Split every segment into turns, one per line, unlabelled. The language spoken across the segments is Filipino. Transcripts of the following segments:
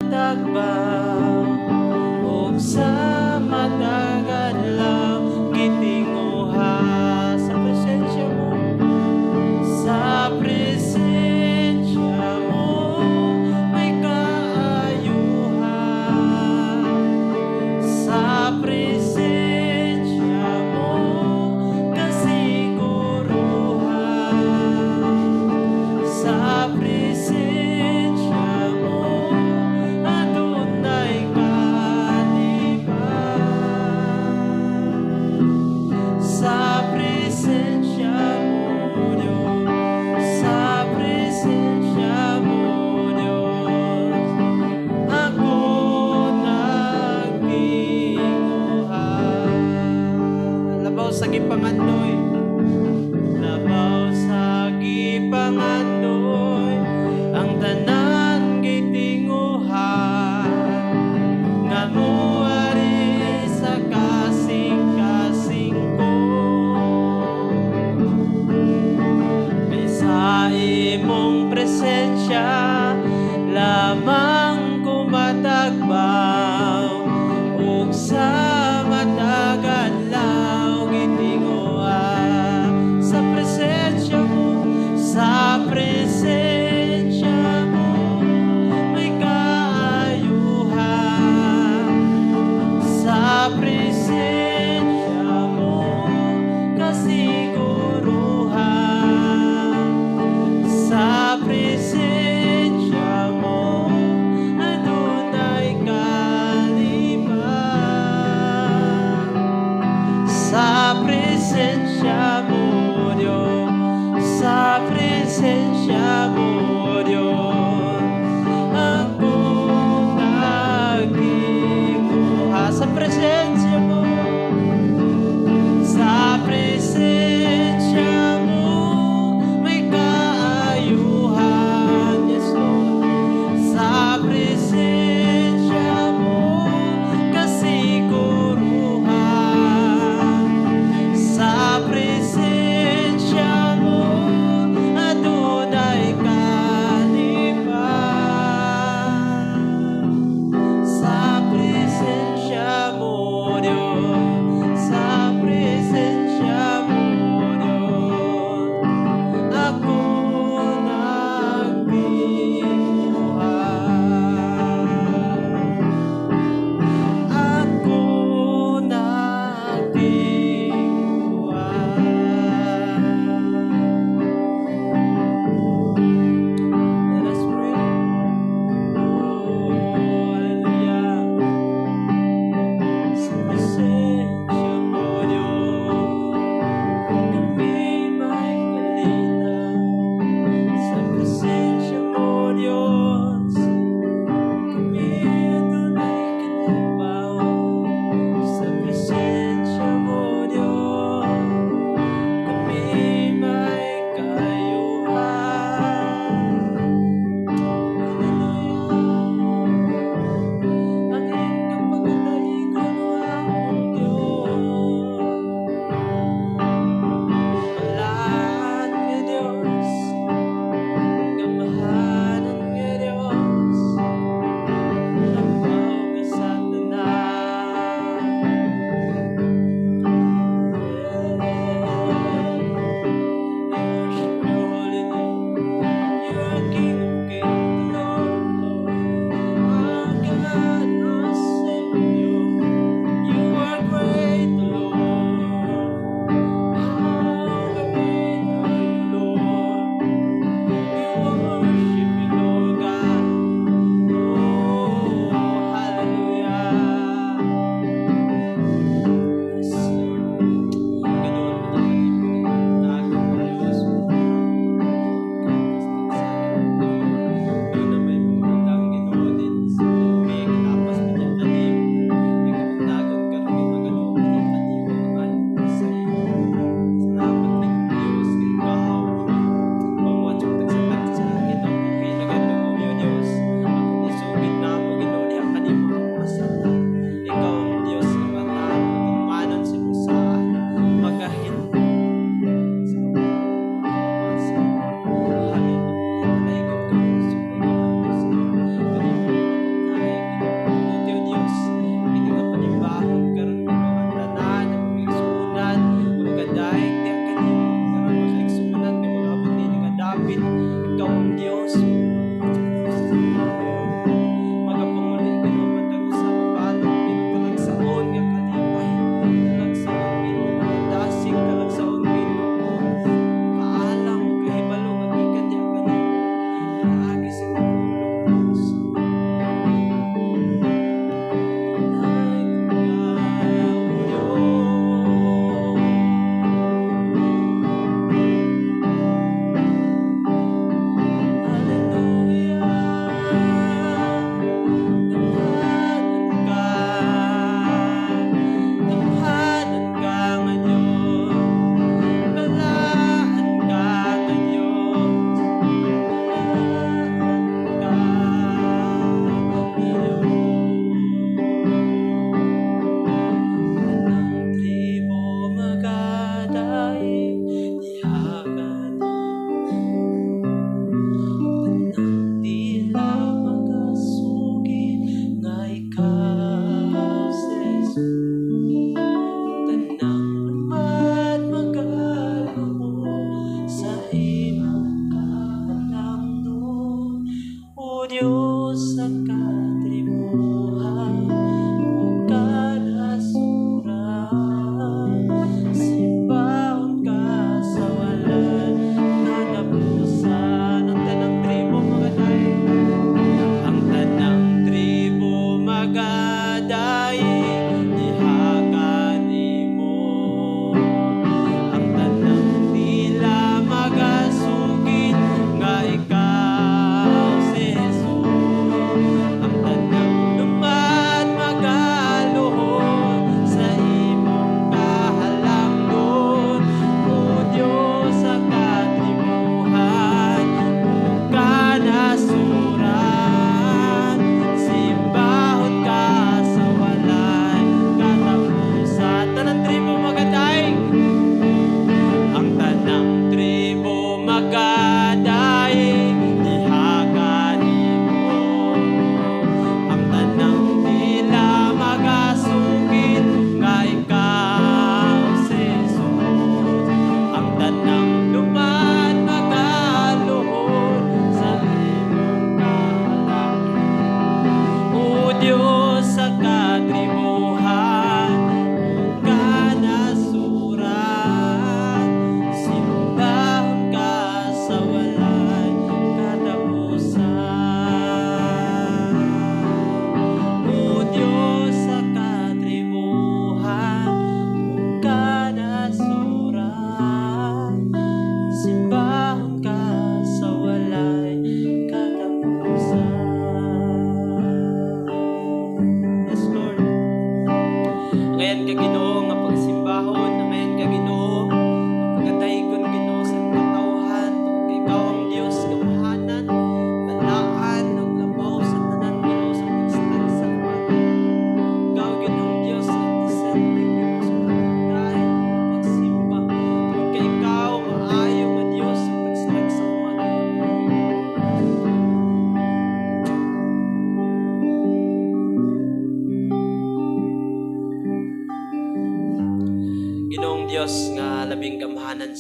matagbaw ug sa matagalang gitinguha sa presensya mo, sa presensya mo may kaayuhan, sa presensya mo kasiguruhan, sa presensya mo adunay kalipan, sa presensya mo Diyos, sa presensya mo Diyos, ako nagtinguhan. Labaw sa gipangandoy, labaw sa gipangandoy, ang tanan gitinguhan, nga muari sa kasing-kasing ko. Sa imong presensya lamang ko matagbaw ug sa matagalaw gitinguha, sa presensya mo, sa presensya mo may kaayuhan, sa presensya mo kasiguruhan, sa presensya mo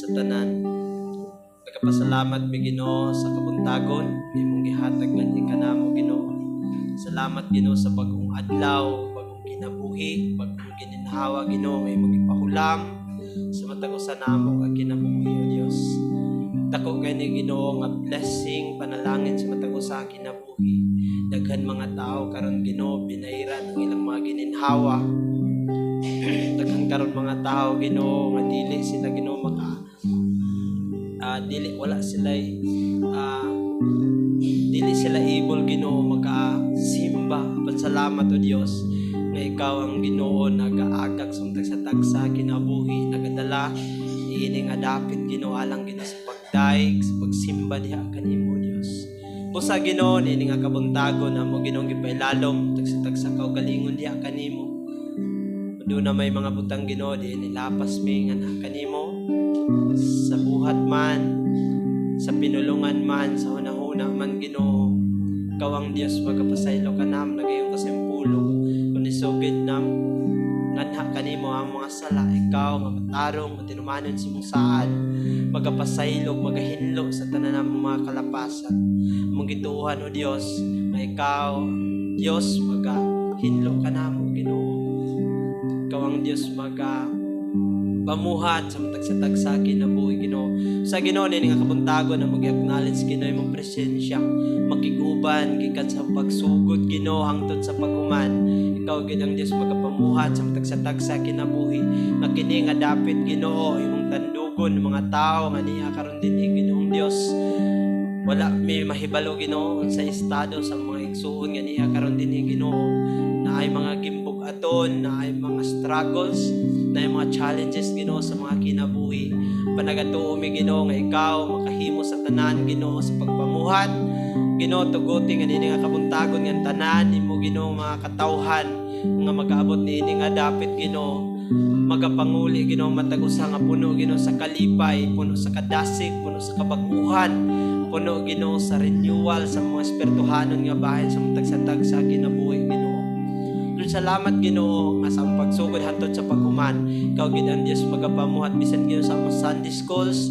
sa tanan. Nagapasalamat mi Ginoo sa kabuntagon imong gihatag man kanamo Ginoo. Salamat Ginoo sa bagong adlaw, bagong kinabuhi, bagong gininhawa Ginoo nga imong gipahulam sa matag usa namo nga kinabuhi o Dios. Dako kay ni Ginoo nga blessing panalangin sa matag usa ka kinabuhi. Daghan mga tao karon Ginoo binayran ang ilang mga gininhawa. Daghan karon mga tao Ginoo nga dili sila Ginoo dili sila able Ginoo makasimba. Pasalamat o Dios nga ikaw ang Ginoo nagaagak sa tagsa kinabuhi, nagadala ining adapit Ginoo alang Ginoo sa pagdaig sa pagsimba diha kanimo Dios. Busa Ginoo nini nga kabuntagon namo Ginoo gipailalom tagsa kaugalingon diha kanimo. Doon na may mga butang Ginoo di nilapas mi nga kanimo sa buhat man, sa pinulungan man, sa hunahuna man Ginoo. Ikaw ang Dios magapasaylo ka nam nagayong kasimpulong kun isugid nam nganha kanimo ang mga sala. Ikaw mamatarong matinumanon sa imong saad, magapasaylog magahinlo sa tanan ng mga kalapasan. Mong gituohan o Dios nga ikaw Dios magahinlo ka namo Ginoo. Ikaw ang Dios pamuhat sa matag sa kinabuhi Ginoo. Sa Ginoo ni nga kabuntagon na mag-acknowledge Ginoo imong presensya, makiguban gikan sa pagsugod Ginoo hangtod sa paghuman. Ikaw gid ang Dios magapamuhat sa matag sa kinabuhi. Nga kini nga dapit Ginoo imong tandugon mga tao nga niya karon dinhi Ginoong Dios. Wala may mahibalo Ginoo sa estado sa mga igsuon nga niya karon dinhi Ginoo. Na ay mga gimbog aton, na ay mga struggles, na ay mga challenges Ginoo sa mga kinabuhi. Panagatuo mi Ginoo nga ikaw makahimo sa tanan Ginoo sa pagpamuhat. Ginoo tuguti nga nini nga kabuntagon nga tanan imo Ginoo mga katawhan nga magaabot niini nga dapit Ginoo. Magapanguli Ginoo matag usa nga puno Ginoo sa kalipay, puno sa kadasig, puno sa kabaguhan, puno Ginoo sa renewal sa mga espirituhanon nga bahin sa matag sa kinabuhi Ginoo. Salamat Ginoo nga sa pagsugod hantod sa paghuman. Ikaw gid ang Dios magapamuhat bisan Ginoo sa among Sunday schools,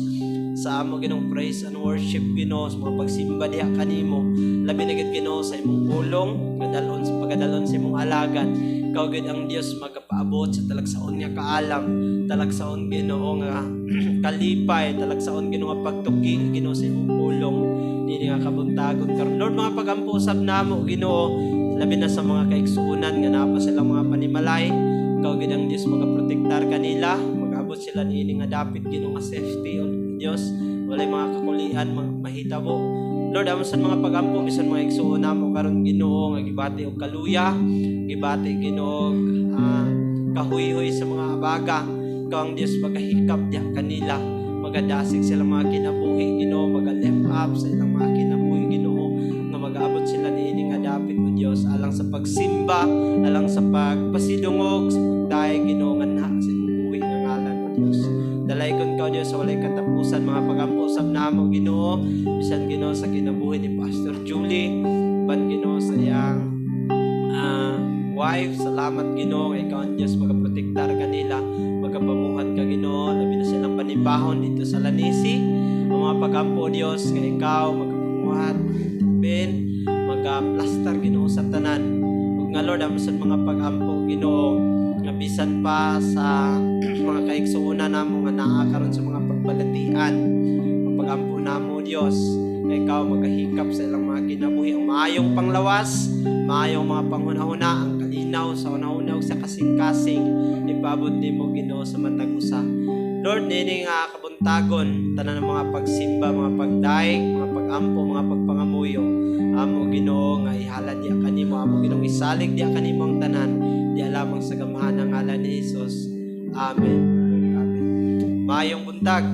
sa among Ginoong praise and worship Ginoo sa mga pagsimba diha kanimo. Labi na gid Ginoo sa imong pulong, pagadalon sa imong alagad. Ikaw gid ang Dios magapaabot sa talagsaon nga kaalam, talagsaon Ginoo nga kalipay, talagsaon Ginoo nga pagtuki Ginoo sa imong pulong. Dili nga kabuntagon karon Lord mga pagampo usab namo Ginoo. Labi na sa mga kaigsuunan nga napa silang mga panimalay. Ikaw gid ang Dios magaprotektar kanila, magabot sila niini nga dapit Ginoo nga safety o Dios. Walay mga kakulian mahitabo. Lord, amo sa mga pagampo bisan mga igsuon namo karon Ginoo nga gibati og kaluya, gibati Ginoo kahuy-huy sa mga abaga. Ikaw ang Dios magahikap diha kanila, magadasig sila mga kinabuhi Ginoo, maga-lift up sa ilang mga kinabuhi Ginoo nga mag-abot sila niini nga dapit o Dios alang sa pagsimba, alang sa pagpasidungog sa pagdaig Ginoo nga sa imong buhi nga ngalan o Dios. Dalaygon ka o Dios sa walay katapusan mga pagampo usab namo Ginoo, bisan Ginoo sa kinabuhi ni Pastor Julie, ban Ginoo sa iyang wife. Salamat Ginoo nga ikaw ang Dios magaprotektar kanila, magapamuhat ka Ginoo, labi na silang panibahon dito sa Lanisi. Ang mga pagampo Dios nga ikaw magapamuhat magaplastar Ginoo sa tanan. Ug nga Lord amo sa mga pagampo Ginoo nga bisan pa sa mga kaigsuonan namo nga naa karon sa mga pagbalatian. Pagampo namo Dios nga ikaw magahikap sa ilang mga kinabuhi ang maayong panglawas, maayong mga panghunahuna, ang kalinaw sa unahuna ug sa kasing-kasing ipabot nimo Ginoo sa matag usa. Lord, nini nga kabuntagon tanan ng mga pagsimba, mga pagdaig, mga pagampo, mga pagpangamuyo. Amo Ginoo nga ihalad diha kanimo, amo Ginoo isalig diha kanimo ang tanan, diha lamang sa gamahan ng ngalan ni Hesus. Amen. Amen. Maayong buntag.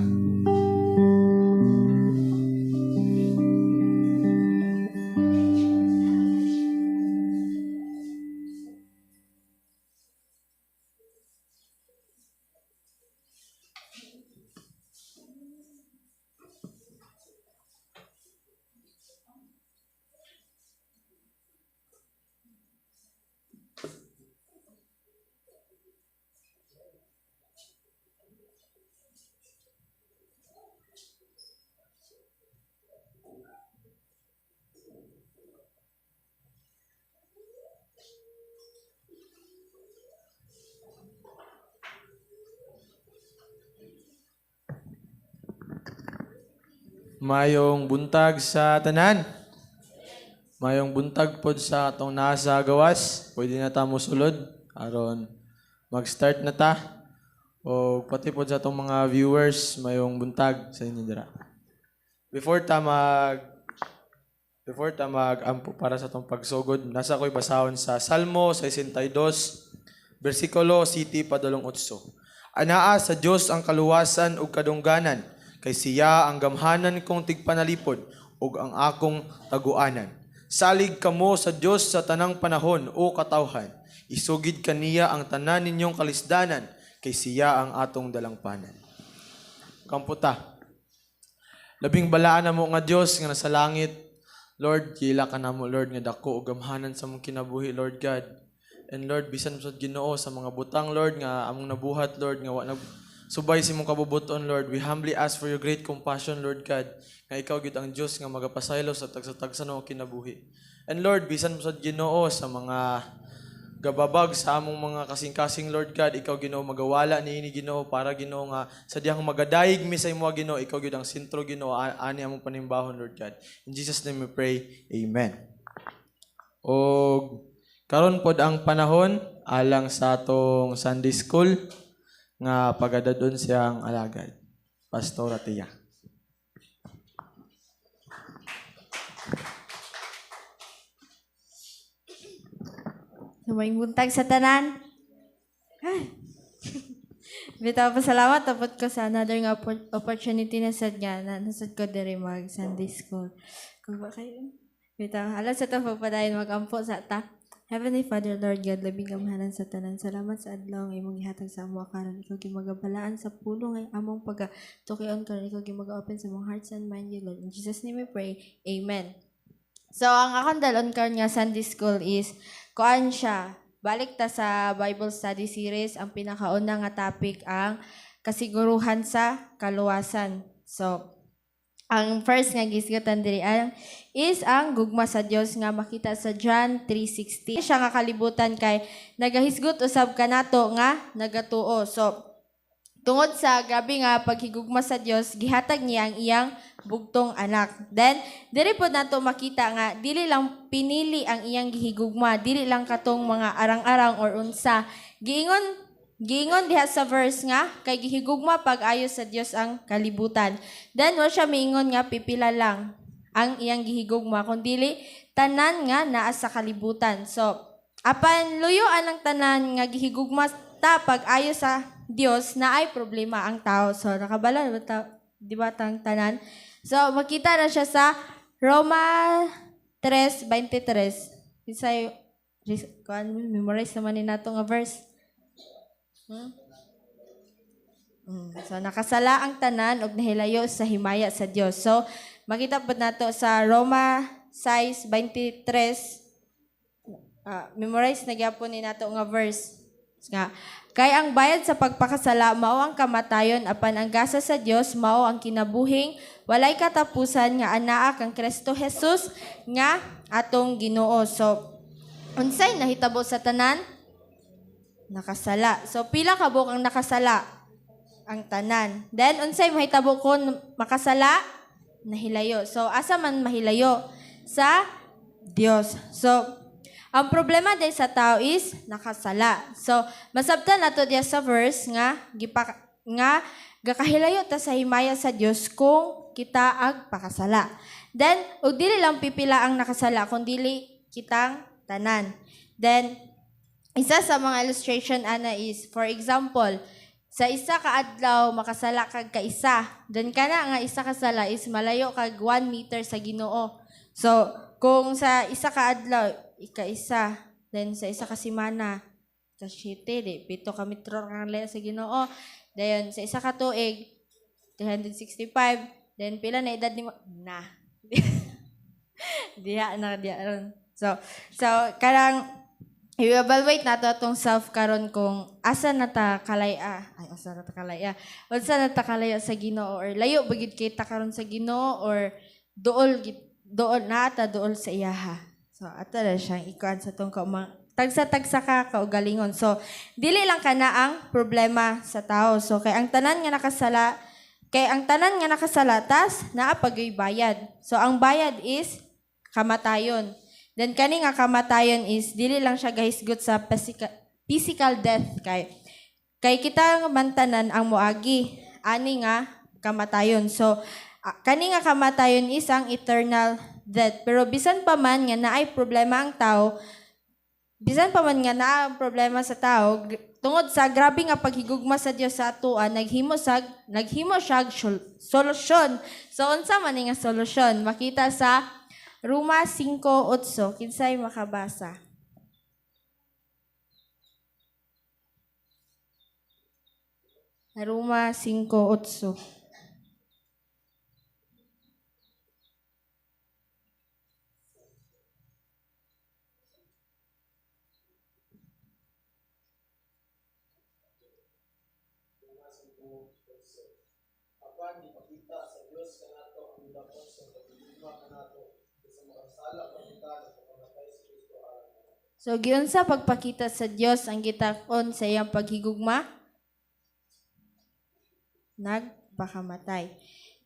Mayong buntag sa tanan. Mayong buntag pod sa atong nasa gawas. Pwede na ta mo sulod aron mag-start na ta. O pati pod sa atong mga viewers, mayong buntag sa inyo dira. Before ta mag-ampo para sa atong pagsugod, nasa ko'y basahon sa Salmo 62, versikulo 7 padulong 8. Anaa sa Dios ang kaluwasan ug kadungganan, kay siya ang gamhanan kong tigpanalipod ug ang akong taguanan. Salig kamo sa Dios sa tanang panahon o katawhan. Isugid kaniya ang tanan ninyong kalisdanan, kay siya ang atong dalangpanan. Kamputa. Labing balaan na mo nga Dios nga nasa langit. Lord, gila ka na mo Lord nga dako ug gamhanan sa mong kinabuhi Lord God. And Lord, bisan sa Ginoo sa mga butang Lord nga among nabuhat Lord nga wa subay si mong kabubuton, Lord. We humbly ask for your great compassion, Lord God, nga ikaw gid ang Dios nga magapasaylo sa tagsa-tagsa ng kinabuhi. And Lord, bisan sa Ginoo sa mga gababag sa among mga kasing-kasing, Lord God, ikaw Ginoo magawala niini Ginoo para Ginoo nga sa diyang magadayeg mi sa imo Ginoo, ikaw gid ang sentro Ginoo ani among panimbahon, Lord God. In Jesus name we pray. Amen. O karon pod ang panahon alang sa atong Sunday School nga pagadadon siyang alagad. Pastora Tia.
Sumayong buntag sa tanan. Bitaw pasalamat tapos ko sa another nga opportunity na sad nga na nasad ko diri mag Sunday School. Kung ba kayo? Bitaw halos sa to pagpadayon magampo sa ta. Heavenly Father, Lord God, labing gamhanan sa tanan. Salamat sa adlaw nga imong gihatag sa amo karon. Ikaw gimagabalaan sa pulong nga among pagatukion karon. Ikaw gimaga-open sa among hearts and mind, Lord. In Jesus name we pray. Amen. So ang akong dalon karon nga Sunday School is kuan siya. Balik ta sa Bible Study Series. Ang pinakauna nga topic ang kasiguruhan sa kaluwasan. So ang first nga gisgutan diri is ang gugma sa Dios nga makita sa John 3:16. Siya nga kalibutan kay nagahisgot usab kanato nga nagatuo. So tungod sa grabe nga paghigugma sa Dios, gihatag niya ang iyang bugtong anak. Then diri pod nato makita nga dili lang pinili ang iyang gihigugma, dili lang katong mga arang-arang or unsa. Giingon diha sa verse nga kay gihigugma pag-ayo sa Dios ang kalibutan. Then wa siya miingon nga pipila lang ang iyang gihigugma kundi tanan nga naa sa kalibutan. So apan luyuan ang tanan nga gihigugma ta pag-ayo sa Dios na ay problema ang tao. So nakabala di ba tang tanan? So makita na siya sa Roma 3:23. Isay memorize naman ni nato nga verse. So nakasala ang tanan og nahilayo sa himaya sa Dios. So makita pud nato sa Roma 6:23. Memorize na gyapon ni nato nga verse nga kay ang bayad sa pagpakasala mao ang kamatayon apan ang gasa sa Dios mao ang kinabuhing walay katapusan nga anaa kang Kristo Jesus nga atong Ginoo. So unsay nahitabo sa tanan? Nakasala. So pila ka buok ang nakasala? Ang tanan. Then unsay mahitabo kon makasala? Nahilayo. So asa man mahilayo? Sa Dios. So ang problema din sa tao is nakasala. So masabtan nato diya sa verse nga gakahilayo ta sa himaya sa Dios kung kita ag pakasala. Then ug dili lang pipila ang nakasala kundi dili kitang tanan. Then isa sa mga illustration ana is, for example, sa isa ka adlaw makasala kag kaisa. Then kana nga isa ka sala is malayo kag 1 meter sa Ginoo. So kung sa isa ka adlaw ika-isa, then sa isa ka semana ka 7, 7 ka metro kang layo sa Ginoo. Dayon sa isa ka tuig 365, then pila na edad nimo na. diha ron. So karang i-evaluate nato atong self karon kung asa na ta kalaya. Unsa na ta kalaya sa Ginoo or layo bagid kay ta karon sa Ginoo or dool na ta dool sa iyaha. So ato na siyang ikuan sa tong tagsa-tagsa ka kaugalingon. So dili lang kana ang problema sa tao. So kay ang tanan nga nakasala Kay ang tanan nga nakasalatas, naa pagoy bayad. So ang bayad is kamatayon. Then kani nga kamatayon is dili lang siya gahisgot sa physical death kay kita mantanan ang moagi ani nga kamatayon. So kani nga kamatayon is ang eternal death. Pero bisan pa man nga naay problema ang tao, bisan pa man nga naa ang problema sa tao, tungod sa grabe nga paghigugma sa Dios sa atoa, naghimo siya solusyon. So unsa man nga solusyon? Makita sa Roma 5:8. Kinsay makabasa? Roma 5:8. So, giunsa pagpakita sa Dios ang gitakon sa iyang paghigugma? Nagpakamatay.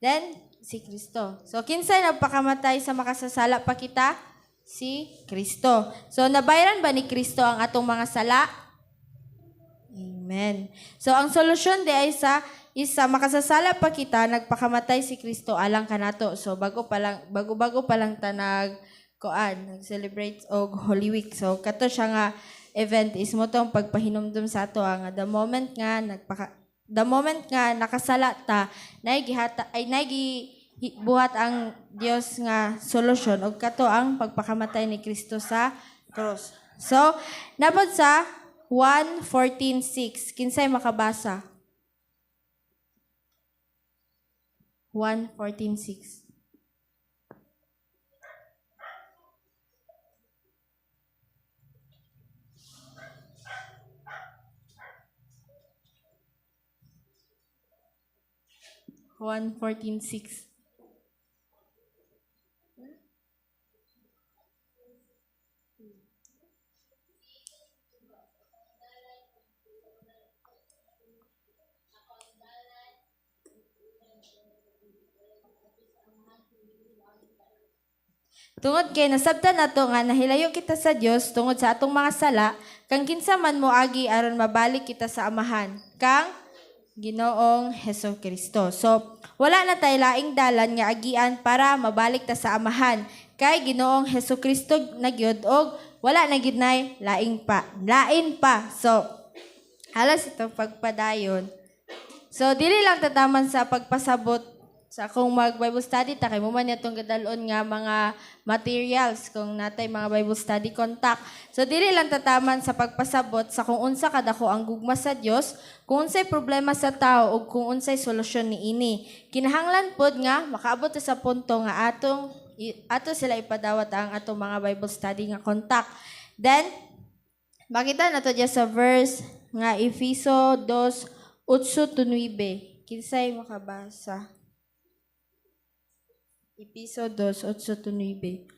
Then, si Kristo. So, kinsay nagpakamatay sa makasasala pa kita? Si Kristo. So, nabayaran ba ni Kristo ang atong mga sala? Amen. So, ang solusyon di ay sa makasasala pa kita, nagpakamatay si Kristo alang kanato. So, bago pa lang ta nag-celebrate og Holy Week. So, kato siya nga event is mo tong pagpahinumdum sa ato nga the moment nga nakasala ta, buhat ang Dios nga solusyon og kato ang pagpakamatay ni Kristo sa cross. So, napod sa 1:14:6. Kinsay makabasa? 1:14:6. Tungod kay nasabtan nato nga nahilayo kita sa Dios tungod sa atong mga sala, kang kinsa man moagi aron mabalik kita sa amahan, kang Ginoong Hesukristo. So, wala na tay laing dalan nga agian para mabalik ta sa amahan. Kay Ginoong Hesukristo na gyud og wala na gid nay lain pa. So, halos ito pagpadayon. So, dili lang tataman sa pagpasabot sa kung mag-Bible study ta kay mo man itong gadalon nga mga materials kung natay mga Bible study contact. So dili lang tataman sa pagpasabot sa kung unsa kadako ang gugma sa Dios, kung unsay problema sa tao ug kung unsay solusyon niini. Kinahanglan pod nga makaabot sa punto nga ato sila ipadawat ang atong mga Bible study nga contact. Then makita nato diya sa verse nga Efeso 2:8-9. Kinsay makabasa? Efeso 2:8-9.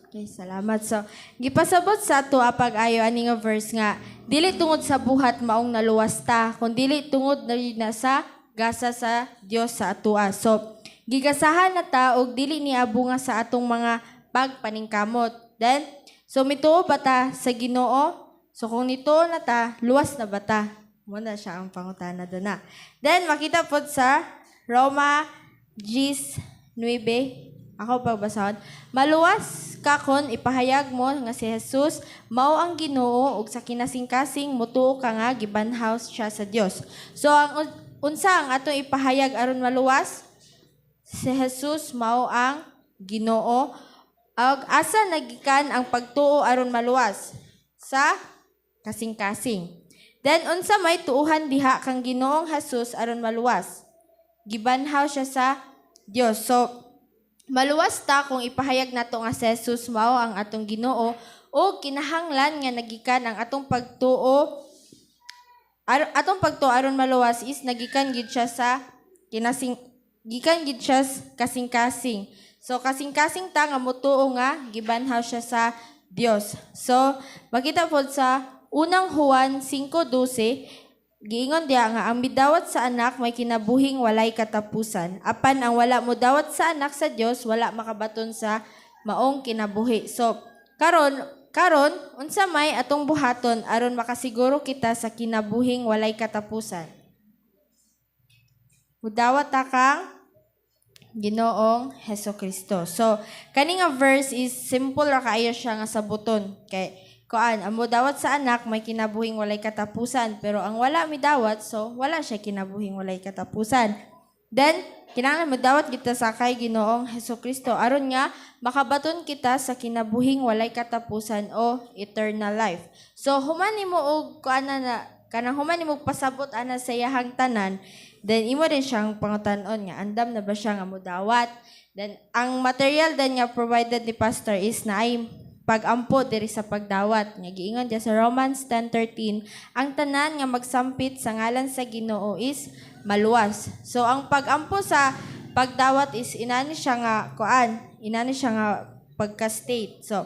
Okay, salamat. So, gipasabot sa ato pag-ayo ani nga verse nga dili tungod sa buhat maong naluwas ta, kundi dili tungod na sa gasa sa Dios sa atoa. So, gigasahan na ta og dili niabo nga sa atong mga pagpaningkamot. Then, so mituo ba ta sa Ginoo? So kung nituo na ta, luwas na ba ta? Muna siya ang pangutana doon na. Then, makita po sa Roma 10:9. Ako pagbasahon. Maluwas kakon ipahayag mo nga si Jesus mao ang Ginoo ug sa kinasing-kasing mutuo ka nga gibanhaw siya sa Dios. So ang unsa ang atong ipahayag aron maluwas? Si Jesus mao ang Ginoo. Ug asa nagikan ang pagtuo aron maluwas? Sa kasing-kasing. Then unsa may tuuhan diha kang Ginoong Jesus aron maluwas? Gibanhaw siya sa Dios. So maluwas ta kung ipahayag nato nga si Jesus mao ang atong Ginoo o kinahanglan nga nagikan ang atong pagtuo aron maluwas is nagikan gid siya sa kinasing gikan gid siya kasing-kasing. So kasing-kasing ta nga motuo nga gibanhaw siya sa Dios. So makita pod sa unang Juan 5:12 giingon diha nga ang midawat sa anak may kinabuhing walay katapusan. Apan ang wala mo dawat sa anak sa Dios wala makabaton sa maong kinabuhi. So karon unsa may atong buhaton aron makasiguro kita sa kinabuhing walay katapusan. Mudawat ta kang Ginoong Hesukristo. So kani nga verse is simple ra kaayo siya nga sabuton kay kuan amo dawat sa anak may kinabuhing walay katapusan pero ang wala midawat so wala siya kinabuhing walay katapusan. Then kinahanglan modawat kita sa kay Ginoong Hesukristo aron nga makabaton kita sa kinabuhing walay katapusan o eternal life. So human nimo og kuan na kanang human nimo pasabot ana sa iyahang tanan, then imo din siyang pangutanon nga andam na ba siya nga modawat. Then ang material din nga provided ni pastor is na ay pag-ampo diri sa pagdawat. Nga giingon diya sa Romans 10:13, ang tanan nga magsampit sa ngalan sa Ginoo is maluwas. So ang pag-ampo sa pagdawat is inani siya nga pagka-state. So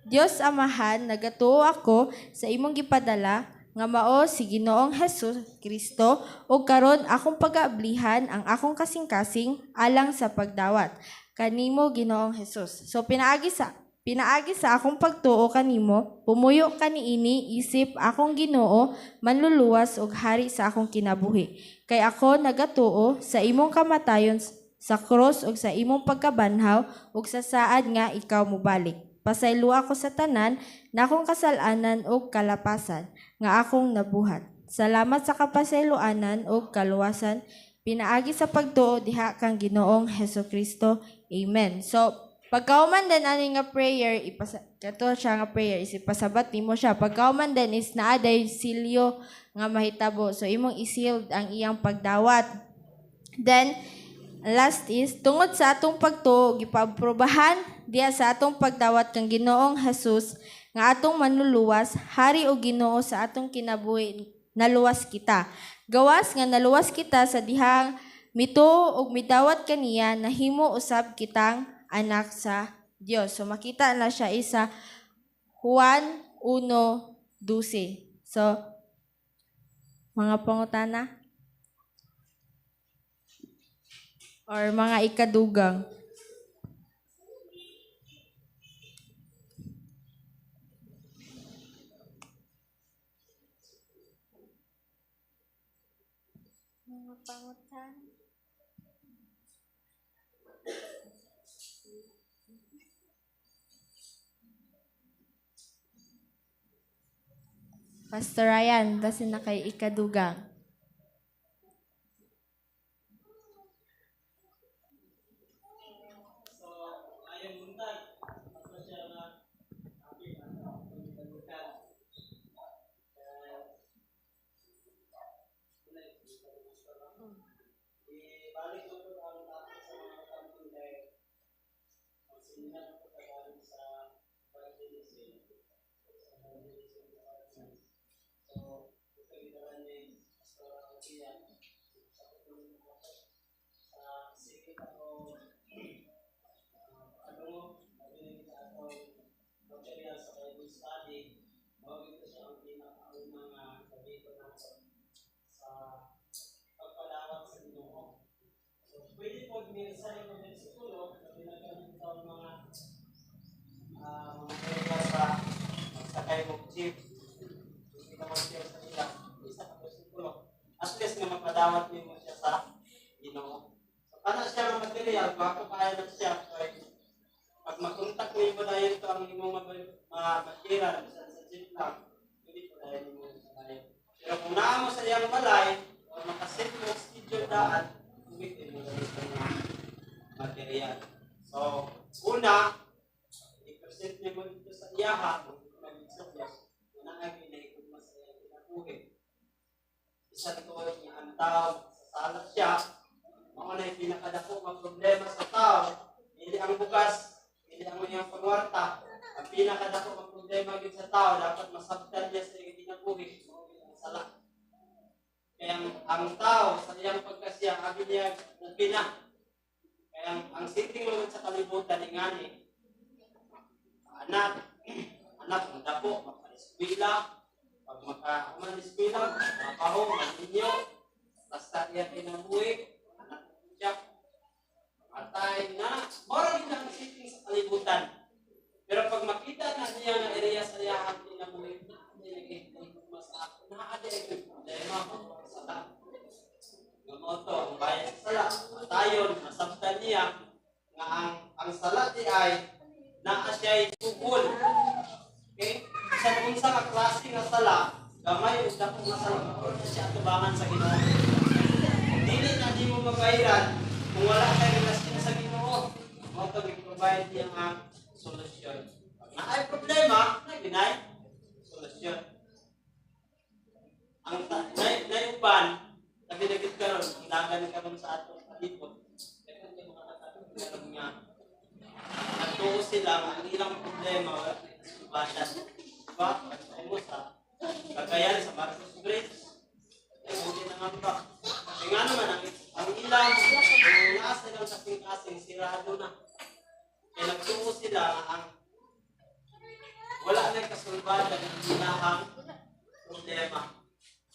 Dios Amahan, nagatuo ako sa imong gipadala nga mao si Ginoong Hesus Kristo ug karon akong pag-aablihan ang akong kasing-kasing alang sa pagdawat kanimo Ginoong Hesus. So pinaagi sa akong pagtuo kanimo, pumuyo kaniini isip akong Ginoo, manluluwas ug hari sa akong kinabuhi. Kay ako nagatuo sa imong kamatayon sa krus ug sa imong pagkabanhaw ug sa saad nga ikaw mobalik. Pasaylo ako sa tanan na akong kasalanan ug kalapasan nga akong nabuhat. Salamat sa kapasayloanan ug kaluwasan pinaagi sa pagtuo diha kang Ginoong Hesukristo. Amen. So pagkauman din ani nga prayer kato siya nga prayer is ipasabat nimo siya. Pagkauman din is naaday silyo nga mahitabo. So imong i-sealed ang iyang pagdawat. Then last is tungod sa atong pagtuo gipaprobahan diya sa atong pagdawat kang Ginoong Hesus nga atong manluluwas hari o Ginoo sa atong kinabuhi naluwas kita. Gawas nga naluwas kita sa dihang mituo ug midawat kaniya nahimo usab kitang anak sa Dios. So makita na siya isa Juan 1:12. So mga pangutana or mga ikadugang. Mga pangutana. Pastor Ryan, dasin na kay ikadugang.
Pwede po minsan yung bersikulo na ginagamit sa mga sa magsakay mo jeep. Hindi naman siya sa nila. Isa ka bersikulo. At least na mapadawat mo siya sa Ginoo. So, para siya ang material, baka kaya na siya. So, pag makontak mo yung padayon ito ang imong material sa jeep lang, hindi po dahil mo sa dayon. Pero kung naa mo sa iyang balay, o makasit mo schedule daan, umitin mo sa material. So, una, i-present niyo mo dito sa iyaha, kung ito mag-isoklos, na nag-inaikot mo sa iyang kinabuhi. Isa ito niya ang tao, sasalat siya, Mao na yung pinakadako nga problema sa tao. Hindi ang bugas, hindi ang iyang pagwarta. Ang pinakadako nga problema gid sa tao dapat masabtan niya sa iyang kinabuhi. Ang sala. Kaya ang tao sa iyang pagkasiya abi niya nagpina. Kaya ang sitting mo sa kalibutan ingani. Anak ang dako maka-eskwela, pag maka-eskwela, mapaho, maninyo, basta iya kinabuhi, anak siya, matay na, moral din ang sitting sa kalibutan. Pero pag makita na niya na area sa iyang kinabuhi, hindi nag-mas ako, na-adek yung problema, sala. Gamoto, ang bayan sa sala, matayon, masabtan niya, nga ang sala di ay, na siya'y tugol. Okay? Sa kung sa klase nga sala, gamay o dako nga sala, makon na siya atubangan sa Ginoo. Dili na di mo mabayaran kung wala kay relasyon sa Ginoo. Mo to gi-provide niya nga solusyon. Pag naay problema, na ginay solusyon. Ang nayuban, nabinagit karon, ang dagan karon sa atong palibot. Kaya hindi mo makakatulong nga nagtuo sila ang ilang problema wala na isubatan. Diba? Pagkain mo sa kagayan sa Marcos Bridge. Ay, hindi na nga ba? Kaya nga naman, ang ilang nasa ilang kasing-kasing sirado na. Kaya nagtuo sila ang wala na kasulbadan ng ilahang problema.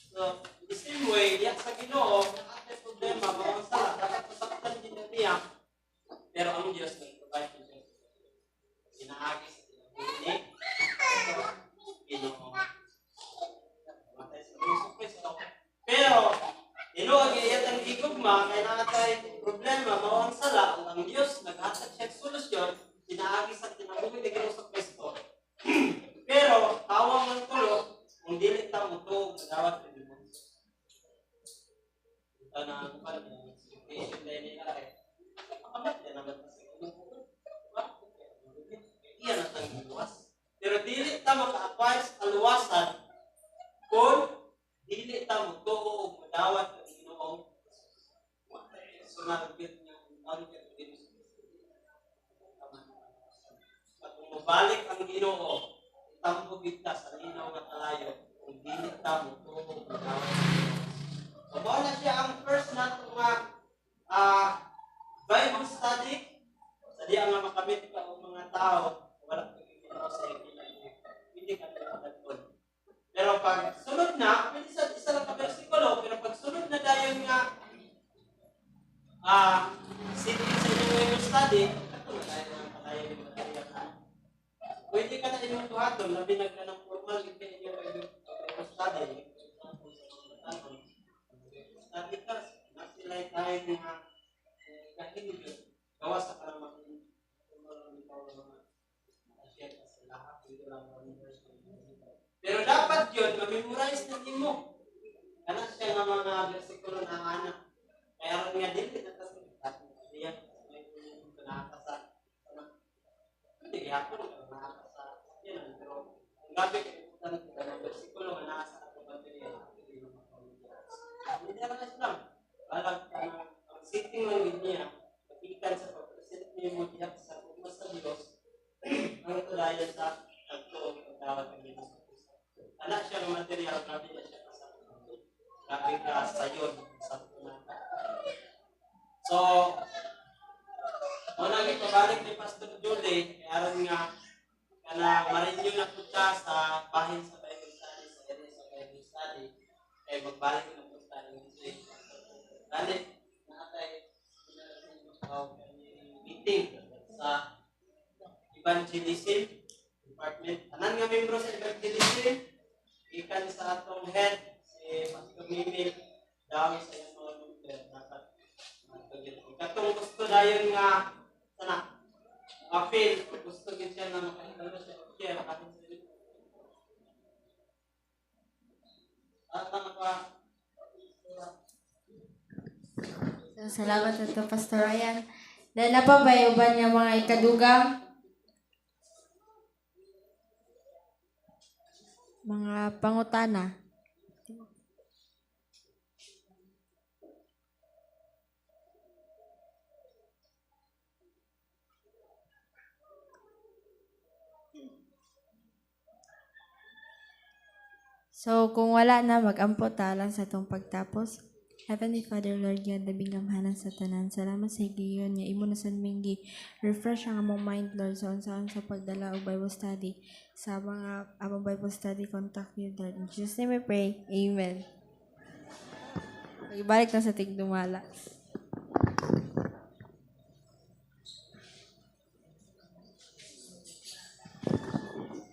So, the same way, diyan sa Ginoo, nakatay problema, bawang sala, dapat masaktan din niya. Pero ang Diyos nag-provide ng Diyos. Sinaagi sa tinabuhi Ginoo. Matay sa Kristo Kristo. Pero, tinuag iyat ang higugma, kaya nakatay problema, bawang sala, ang Diyos naghatag siya solusyon, sinaagi sa tinabuhi ni Kristo Kristo. Pero, tawang ng tulo, kung dili ta mo ito, madawat ng Diyos. Ito na ang kapal, expectation na nila eh. Makamat yan naman kasi iyan at ang luwas. Pero dili ta maka-acquire sa kaluwasan kung dili ta mo tuo o madawat ng Ginoo. Sunod niya ang kung mabalik ang Ginoo, itambo kita sa linaw nga kalayo kung dili ta mo tuo o madawat ng Ginoo. So, mao na siya ang first nato nga Bible study. Sa diya nga makamit ka o mga tao wala pagkikita sa iyo hindi ka nakakatagpon. Pero pag sunod na, pwede sa isa lang ka versikulo, pero pag sunod na dayon nga sitting sa inyong Bible study, ito na tayo nga palayo yung materiya ka. Pwede ka na inyong tuhaton, labi na ka ng formal, hindi inyong Bible study. Study ka, nasilay tayo nga kahilig gawa sa karamang pero dapat yun, ma-memorize na din mo. Kana siya nga mga versikulo na anak. Kaya rin nga din, natasin. Diyan, may nakakasa. Hindi, hapon ka nakakasa. Yan, pero ang gabi kayo ng versikulo na nasa ato baterya. Hindi naman na siya. Balag ka na, ang sitting lang niya, ikan sa pag-present niyo mo diyak sa kuma sa Diyos ang tulayan sa pagtuog ng tawag ng Diyos. Anak siya ng material, grabe niya siya kasama. Grabe ka sayon sa tunata. So, muna nga pabalik ni Pastor Julie, kaya rin nga marinyo na punta sa bahin sa Bible study, sa area sa Bible study, kaya magbalik na punta ng Diyos. Dali, nakatay meeting sa evangelism department. Tanan nga membro sa evangelism, ikan sa atong head, si Pastor Mimil, daw sa iyong mga number. Dapat katong gusto dayon nga, sana, appeal, gusto din siya na makahitalo siya, share, atin sa ito. At
Salamat ito, Pastor Ryan. Dahil napabayuban niya mga ikadugang mga pangutana. So, kung wala na, mag-ampo ta lang sa itong pagtapos. Heavenly Father, Lord God, labing gamhanan sa tanan. Salamat sa higiyon niya. Imo na sa mingi. Refresh ang among mind, Lord, sa unsaon sa pagdala o Bible study. Sa mga among Bible study, contact you, Lord. In Jesus' name we pray. Amen. Ibalik na sa tigdumala.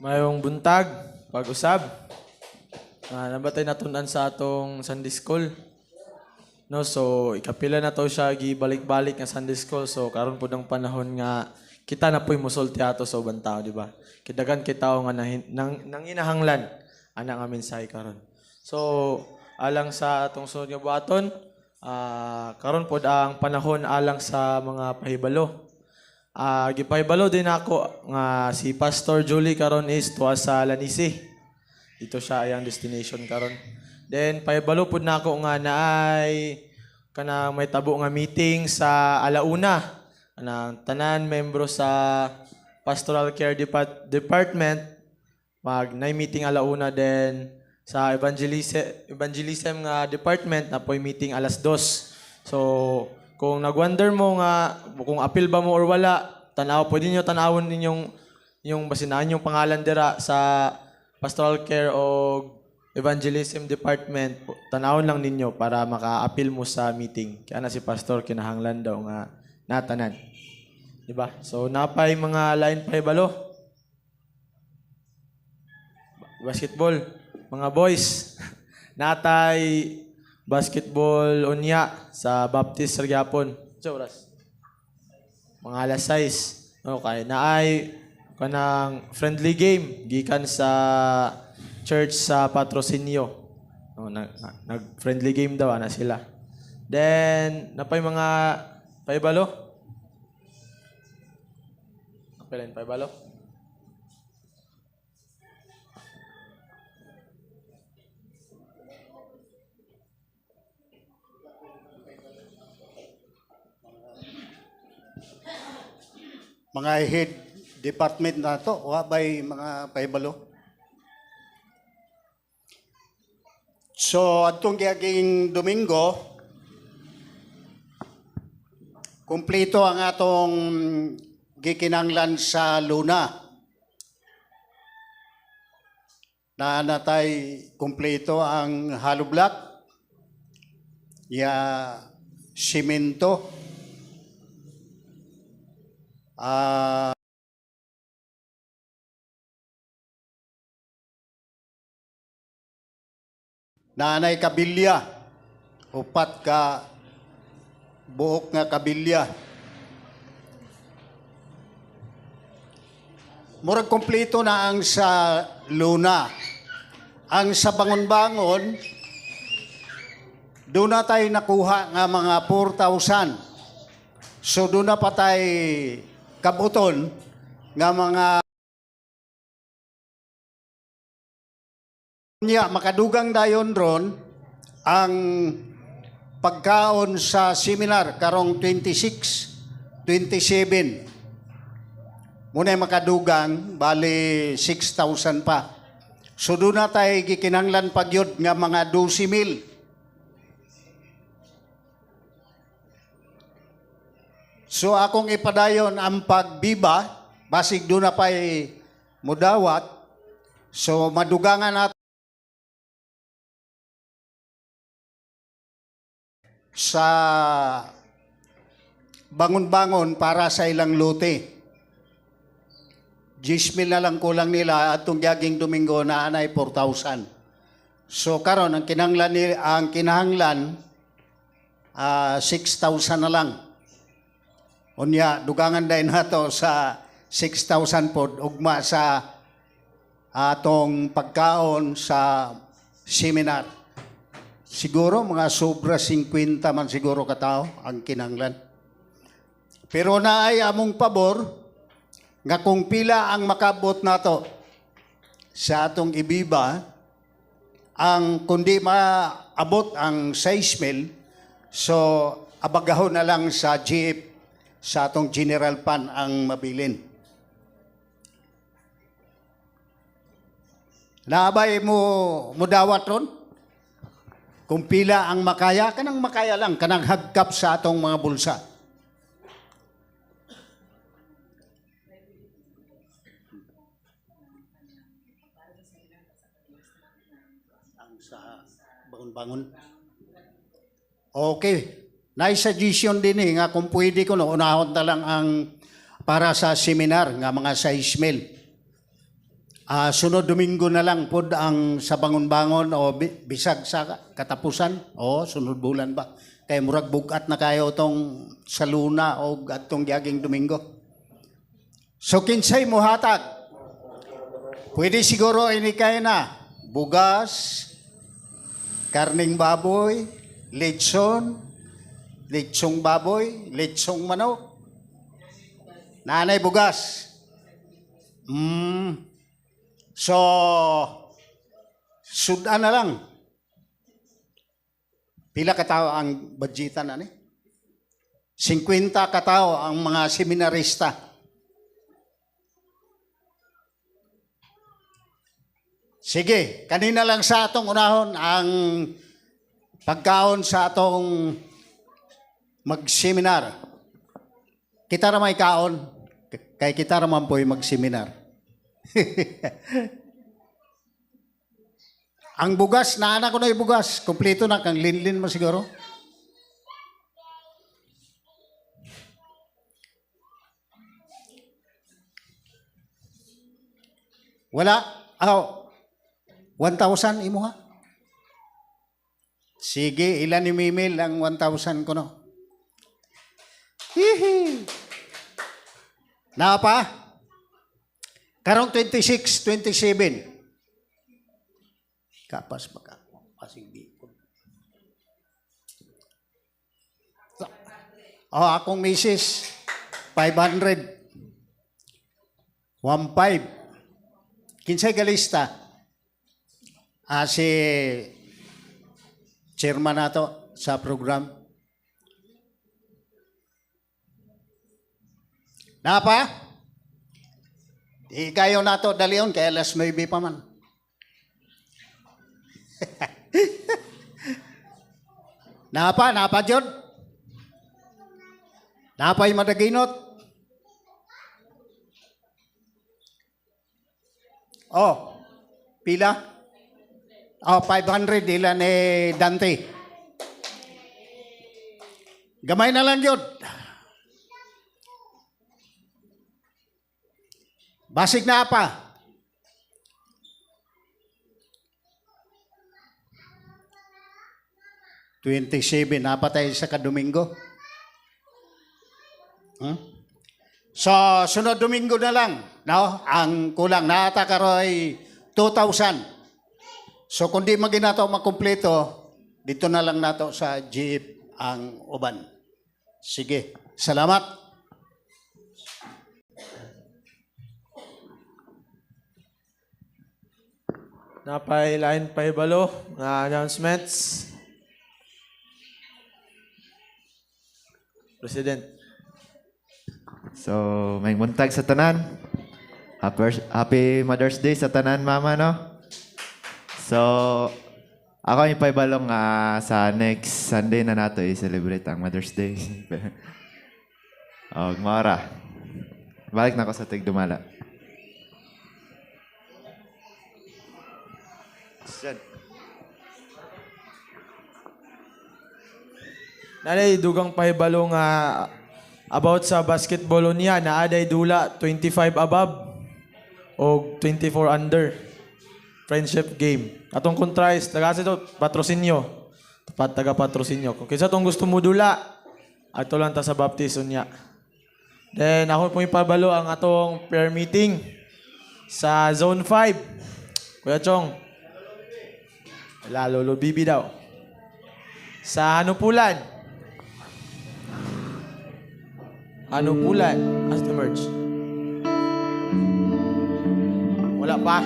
Mayong buntag, pag-usab. Nabatay natunan sa atong Sunday School. No, so ikapila na to siya gibalik-balik nga Sunday School. So karon pud ang panahon nga kita na po'y musulti ato sa ubang tao, di ba? Kidagan kita nga nang inahanglan ana nga mensahe karon. So alang sa atong sunod nga buhaton, karon pod ang panahon alang sa mga pahibalo. Gipahibalo din ako nga si Pastor Julie karon is tuwa sa Lanisi. Dito siya ayang destination karon. Then pahibalo pud na ako nga naay kanang may tabo nga meeting sa alauna. Anang tanan membro sa Pastoral Care Department nay meeting alauna then sa evangelism nga department na po'y meeting alas 2. So kung nagwonder mo nga kung apil ba mo or wala, pwede niyo tanawon ninyong yung basinahan yung pangalan dira sa Pastoral Care o Evangelism Department. Tanawon lang ninyo para maka-apil mo sa meeting. Kaya na si Pastor kinahanglan daw nga natanan. Diba? So napay mga line pahibalo. Basketball, mga boys. Natay basketball unya sa Baptist Sargyapon. Oras. Mga alas 6. Okay, naay kanang friendly game gikan sa church sa Patrocinio. Nag-friendly game daw na sila. Then napay mga paibalo. Napay paibalo.
Mga head department na to, wa ba'y mga pahibalo? So, atong giyaging Domingo, kumpleto ang atong gikinanglan sa Luna. Na natay kumpleto ang hollow block, simento, nanay kabilya, upat ka buok nga kabilya. Murag kompleto na ang sa Luna. Ang sa Bangon-Bangon, doon na tayo nakuha nga mga 4,000. So doon na pa tayo kabuton nga mga makadugang dayon ron ang pagkaon sa seminar karong 26, 27. Muna makadugang, bali 6,000 pa. So doon na tayo gikinanglan pagyod nga mga 12,000. So akong ipadayon ang pagbiba, basig doon na pa'y mudawat. So madugangan natin sa Bangon-Bangon para sa ilang lote. 10,000 na lang kulang nila at itong gaging Domingo na anay 4,000. So karon ang kinahanglan 6,000 na lang. Unya dugangan din nato sa 6,000 pod ugma sa atong pagkaon sa seminar. Siguro mga sobra 50 man siguro katao ang kinahanglan. Pero naay among pabor nga kung pila ang makabot nato sa atong ibiba, ang kundi maabot ang 6,000, so abagahon na lang sa GF sa atong general fund ang mabilin. Naabay mo mudawat ron? Kung pila ang makaya, kanang makaya lang, kanang hagkap sa atong mga bulsa. Ang sa bangon-bangon. Okay. Nai-suggestion din nga kung pwede ko, no, unahon ta lang ang para sa seminar nga mga 6,000. Sunod Domingo na lang pod ang sa bangon-bangon o bisag sa katapusan o sunod bulan ba. Kay murag bugat na kayo tong sa Luna o atong gaging Domingo. So kinsay mo hatag? Pwede siguro ini kay na bugas, karning baboy, lechong baboy, lechong manok. Nanay bugas. So, sudan na lang. Pila katao ang budgetan na ni? 50 katao ang mga seminarista. Sige, kanina lang sa atong unahon ang pagkaon sa atong mag-seminar. Kita ramay kaon, kay kita raman po'y mag-seminar. Ang bugas, naana ko na yung bugas. Kompleto na, kang linlin mo siguro. Wala? 1,000 imo ha? Sige, ilan ni Mimil ang 1,000 ko no? Hihi! Napa? Karong 26, 27. Kapas baka. Pasig bipon. Akong misis, 500. 1,500. Kinsay galista? Si chairman nato sa program. Napa? Di kayo nato dalion kaya alas 9 pa man. Napa jud? Napay madaginot? Pila? 500 ilan ni Dante. Gamay na lang yun. Basig na pa. $27, napatay sa kadomingo. So, sunod Domingo na lang. No? Ang kulang, naatakaroy 2,000. So kung di maginato makumpleto, dito na lang nato sa jeep ang uban. Sige, salamat.
Napailain pa ibalo nga announcements. President.
So, may muntag sa tanan. Happy Mother's Day sa tanan, mama, no? So, ako yung paibalong sa next Sunday na nato i-celebrate ang Mother's Day. Gmara. Balik na ako sa Tigdumala.
Nanay, dugang pahibalo nga about sa basketball niya, naaday dula 25 above o 24 under. Friendship game. Atong kontrais, tagasa ito, patrosinyo. Taga-patrosinyo. Kung kisa itong gusto mo dula, ato lang ta sa baptism niya. Then, ako pong ipabalo ang atong prayer meeting sa Zone 5. Kuya Chong. Lolo Bibi daw. Sa Hanupulan. Hanupulan. As the merge. Wala pa.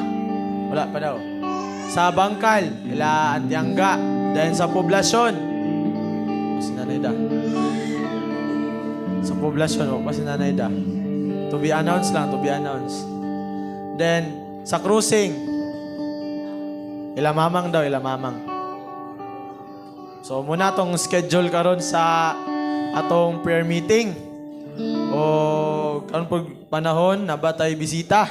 Wala pa daw. Sa Bangkal, ila Antiangga. Then sa poblasyon, si Nanay Da. Sa poblasyon, pa si Nanay Da. To be announced lang, to be announced. Then, sa cruising, Ilamamang daw, ilamamang. So muna tong schedule karon sa atong prayer meeting. O karon pag panahon na ba tayo bisita?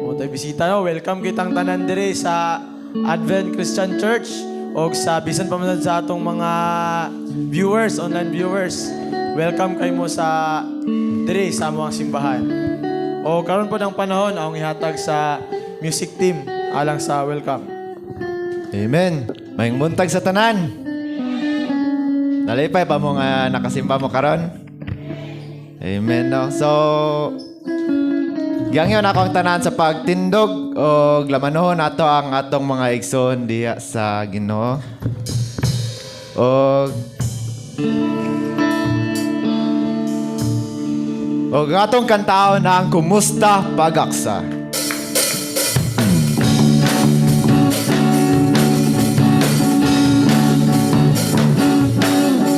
O tayo bisita no, welcome kitang tanan dire sa Advent Christian Church o sa bisan pa man sa atong mga viewers, online viewers. Welcome kay mo sa dire sa among simbahan. O karon po ng panahon akong ihatag sa music team alang sa welcome.
Amen. Mayong buntag sa tanan. Nalipay pa mo nga nakasimba mo karon. Amen no. So gangyon ako ang tanan sa pagtindog o lamanon nato ang atong mga igsoon diha sa Ginoo. O atong kantaon na ang Kumusta Pag-aksa.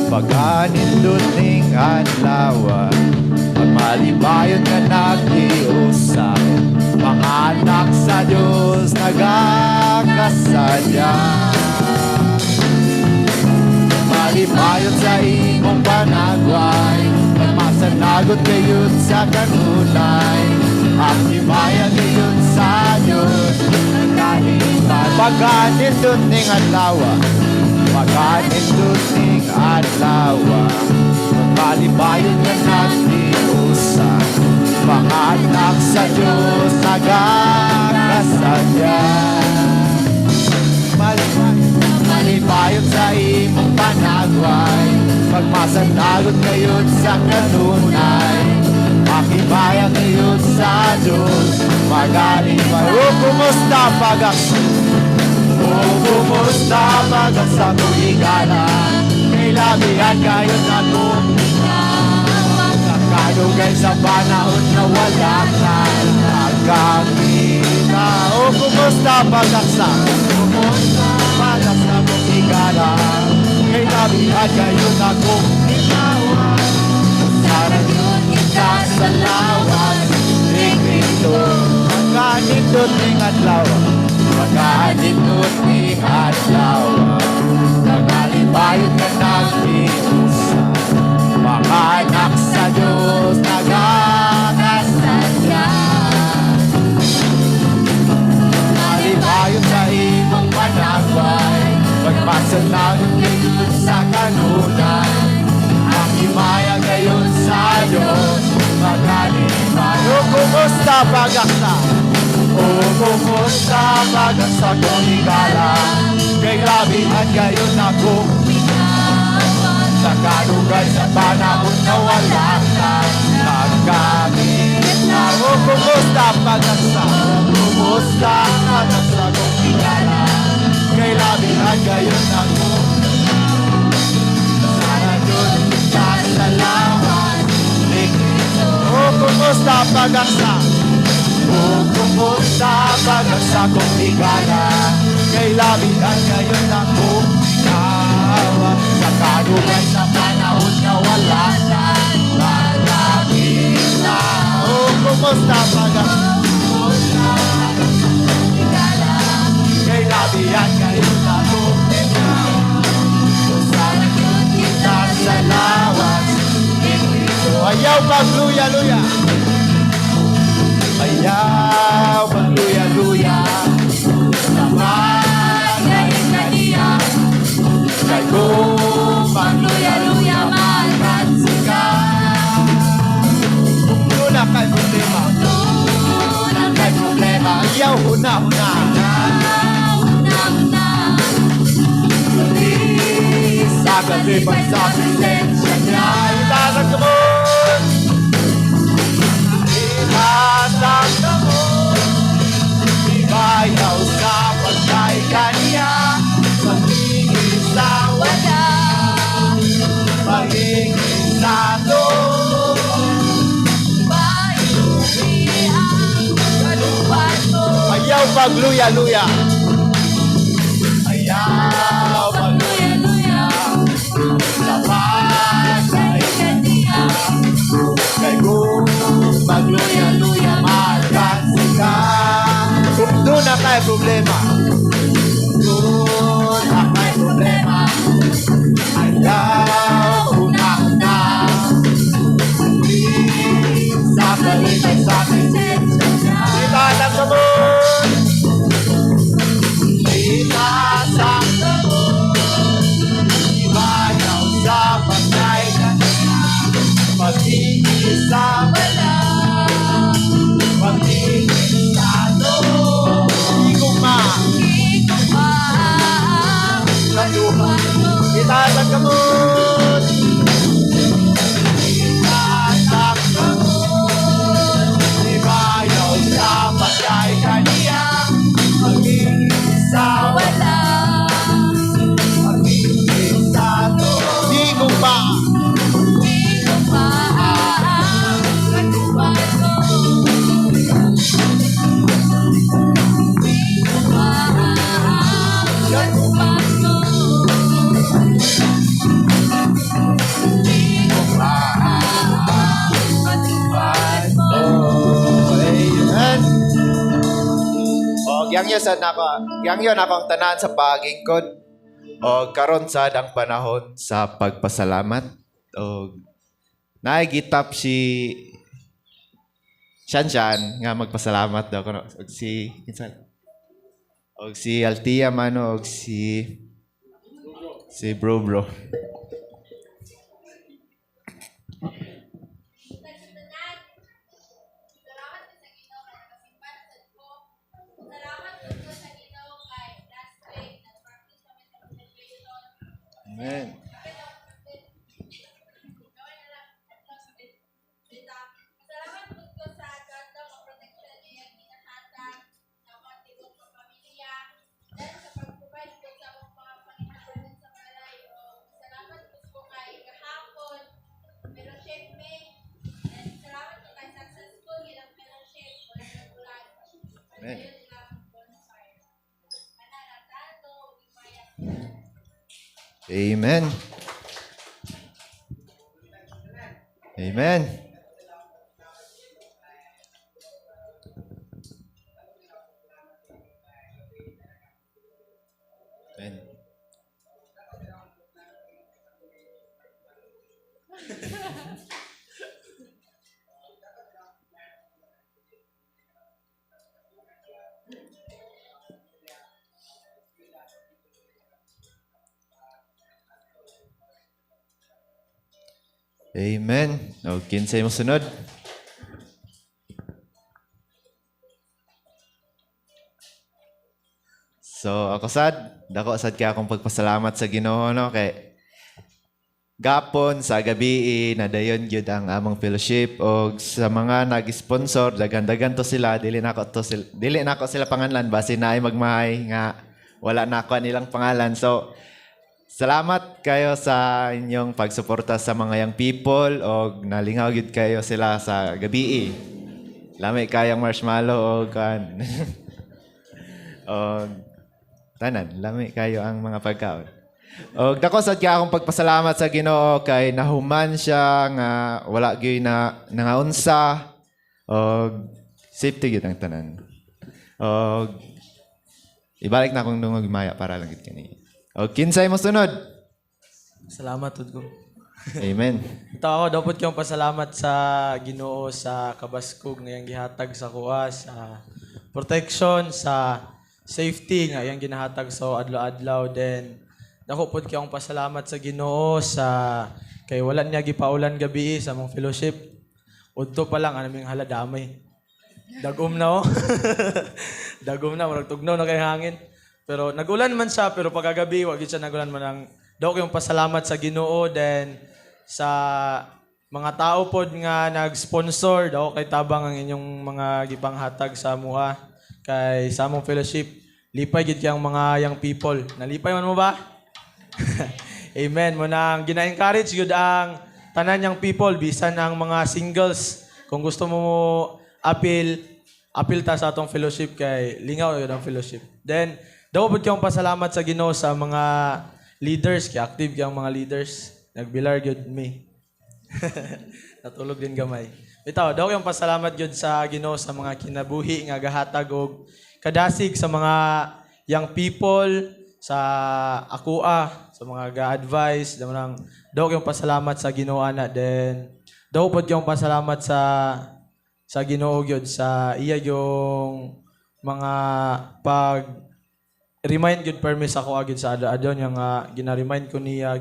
Pagkanindot ning adlaw, pagmalibayon nga nag-iusa, mga anak sa Diyos nagakasadya. Malibayon sa imong panagway, pagmasanagot kayon sa kanunay, ang libayan kayon sa Diyos nagkaliban. Pagkanindot ning adlaw, pagkanindot ning adlaw, pagmalibayon nga nag-iusa, mga anak sa Diyos nagakasadya. Malibayon sa imong panagway, pagmasanagot kayon sa kanunay, makibayan kayon sa Diyos magalipay. O kumusta pag-aksa? O kumusta pag-aksa kung higala, kay labihan kayon na kakadugay sa panahon na wala ka nakakita. O kumusta pag-aksa? Kumusta pag-aksa kung higala, kay labihan kayon na kumitawan. Sana yun kita sa lawas ni Cristo. Pagkanindot ning adlaw, pagkanindot ning adlaw, nagalibayon ka nag-iusa, mga anak sa Diyos nagakasadya. Malibayon sa imong panagway, pagmasanagot kayon sa kanunay, makimaya kayon sa Diyos magalipay. O kumusta pag-aksa? O kumusta pag-aksa kung higala, kay labihan kayon na kuminawan, sa kanugay sa panahon na wala ka nagkamit na. O kumusta pag-aksa? Kumusta pag-aksa kung higala, kay labihan kayon na kuminawan, sana Diyos kita sa lawas ni Cristo. O kumusta pag-aksa? O kumusta pag-aksa kung higala, kay labihan kayon na kuminawa, sa kanugay sa panahon na wala na nagkamit na. O kumusta pag-aksa? Kay labihan kayon na kuminawa, sana Diyos kita sa lawas ni Cristo. Ayaw pag-luya-luya, ayaw pag-luya-luya, sa bagay na niya, kay kung pag-luya-luya magkansika. Kung na kay problema, kay problema, ayaw huna-huna, sa kalipay sa presensya niya, itasag mo, itasag mo, ibayaw sa pagkay kanya, pagiging sa wala, pagiging sa to, ayaw pagluya-luya, ayaw pagluya-luya, sa bagay kanya, kay kung magluya-luya magkansika. Kung doon na kay may problema. Kung may problema, ayaw una-una. Sa balitay sa akin, kita ng sabon. Kita sa sabon. Ibayaw sa patay na niya. Pag-ibig sa wala. Pag-ibig sa doon. Iguma. Kaluha. Kita sa kamot. Kita sa kamot. Ibayaw sa patay na niya. Pag-ibig sa wala. Pag-ibig sa doon. Iguma. Amen. Og yang yon akong tanan sa pagingkod. Og karon sad ang panahon sa pagpasalamat. Og naigitap si Shanshan nga magpasalamat daw kuno og si kinsan. Og si Altia mano og si Bro. Amen. Amen. Amen. Amen. Amen. Amen. O, kinsay mo sunod? So, ako dako sad kaya akong pagpasalamat sa Ginoo no kay gapon sa gabi nadayon gyud ang among fellowship og sa mga nag-sponsor dagan-dagan to sila dili nako sila panganlan base naay magmahay nga wala na ako nilang pangalan. So, salamat kayo sa inyong pagsuporta sa mga young people o nalingaw gid kayo sila sa gabi. Lami kayang marshmallow o kan. O tanan, lami kayo ang mga pagkaon. O dako sad kaya akong pagpasalamat sa Ginoo kay nahuman siya nga wala gyud na nangaunsa o safety gyud ang tanan. O ibalik na akong dungog maya para lang gid kani. O, kinsay mo sunod?
Salamat, Tudgo.
Amen.
Ito ako, dapat kayong pasalamat sa Ginoo sa kabaskog nga iyang gihatag sa kuha, sa protection, sa safety nga iyang ginahatag sa adlaw-adlaw. Then, dako po kayong pasalamat sa Ginoo sa kay wala niya gipaulan gabi sa mong fellowship. Udto pa lang, anaming haladamay. Dagom na oh. Dagom na, marag tugnaw na kay hangin. Pero nagulan man siya, pero pagkagabi, wag siya nagulan man ang daw kayong pasalamat sa Ginoo, then sa mga tao pod nga nag-sponsor, daw kay tabang ang inyong mga gipanghatag sa amuha, kay sa among fellowship, lipay gid kayang mga young people. Nalipay man mo ba? Amen. Mo nang gina-encourage gud ang tanan young people, bisan ang mga singles. Kung gusto mo appeal ta sa atong fellowship kay lingaw yun ang fellowship. Then, daw po kayong pasalamat sa Ginoo sa mga leaders, kaya active kayang mga leaders. Nagbilar gyud me. Natulog din gamay. Ito, daw kayong pasalamat gyud sa Ginoo sa mga kinabuhi nga gahatag og kadasig sa mga young people, sa akua, sa mga ga-advise, daw yung pasalamat sa Ginoo ana, then daw po yung pasalamat sa Ginoo gyud sa iya yung mga remind gyud permis ako agad sa adon yung gina-remind ko niya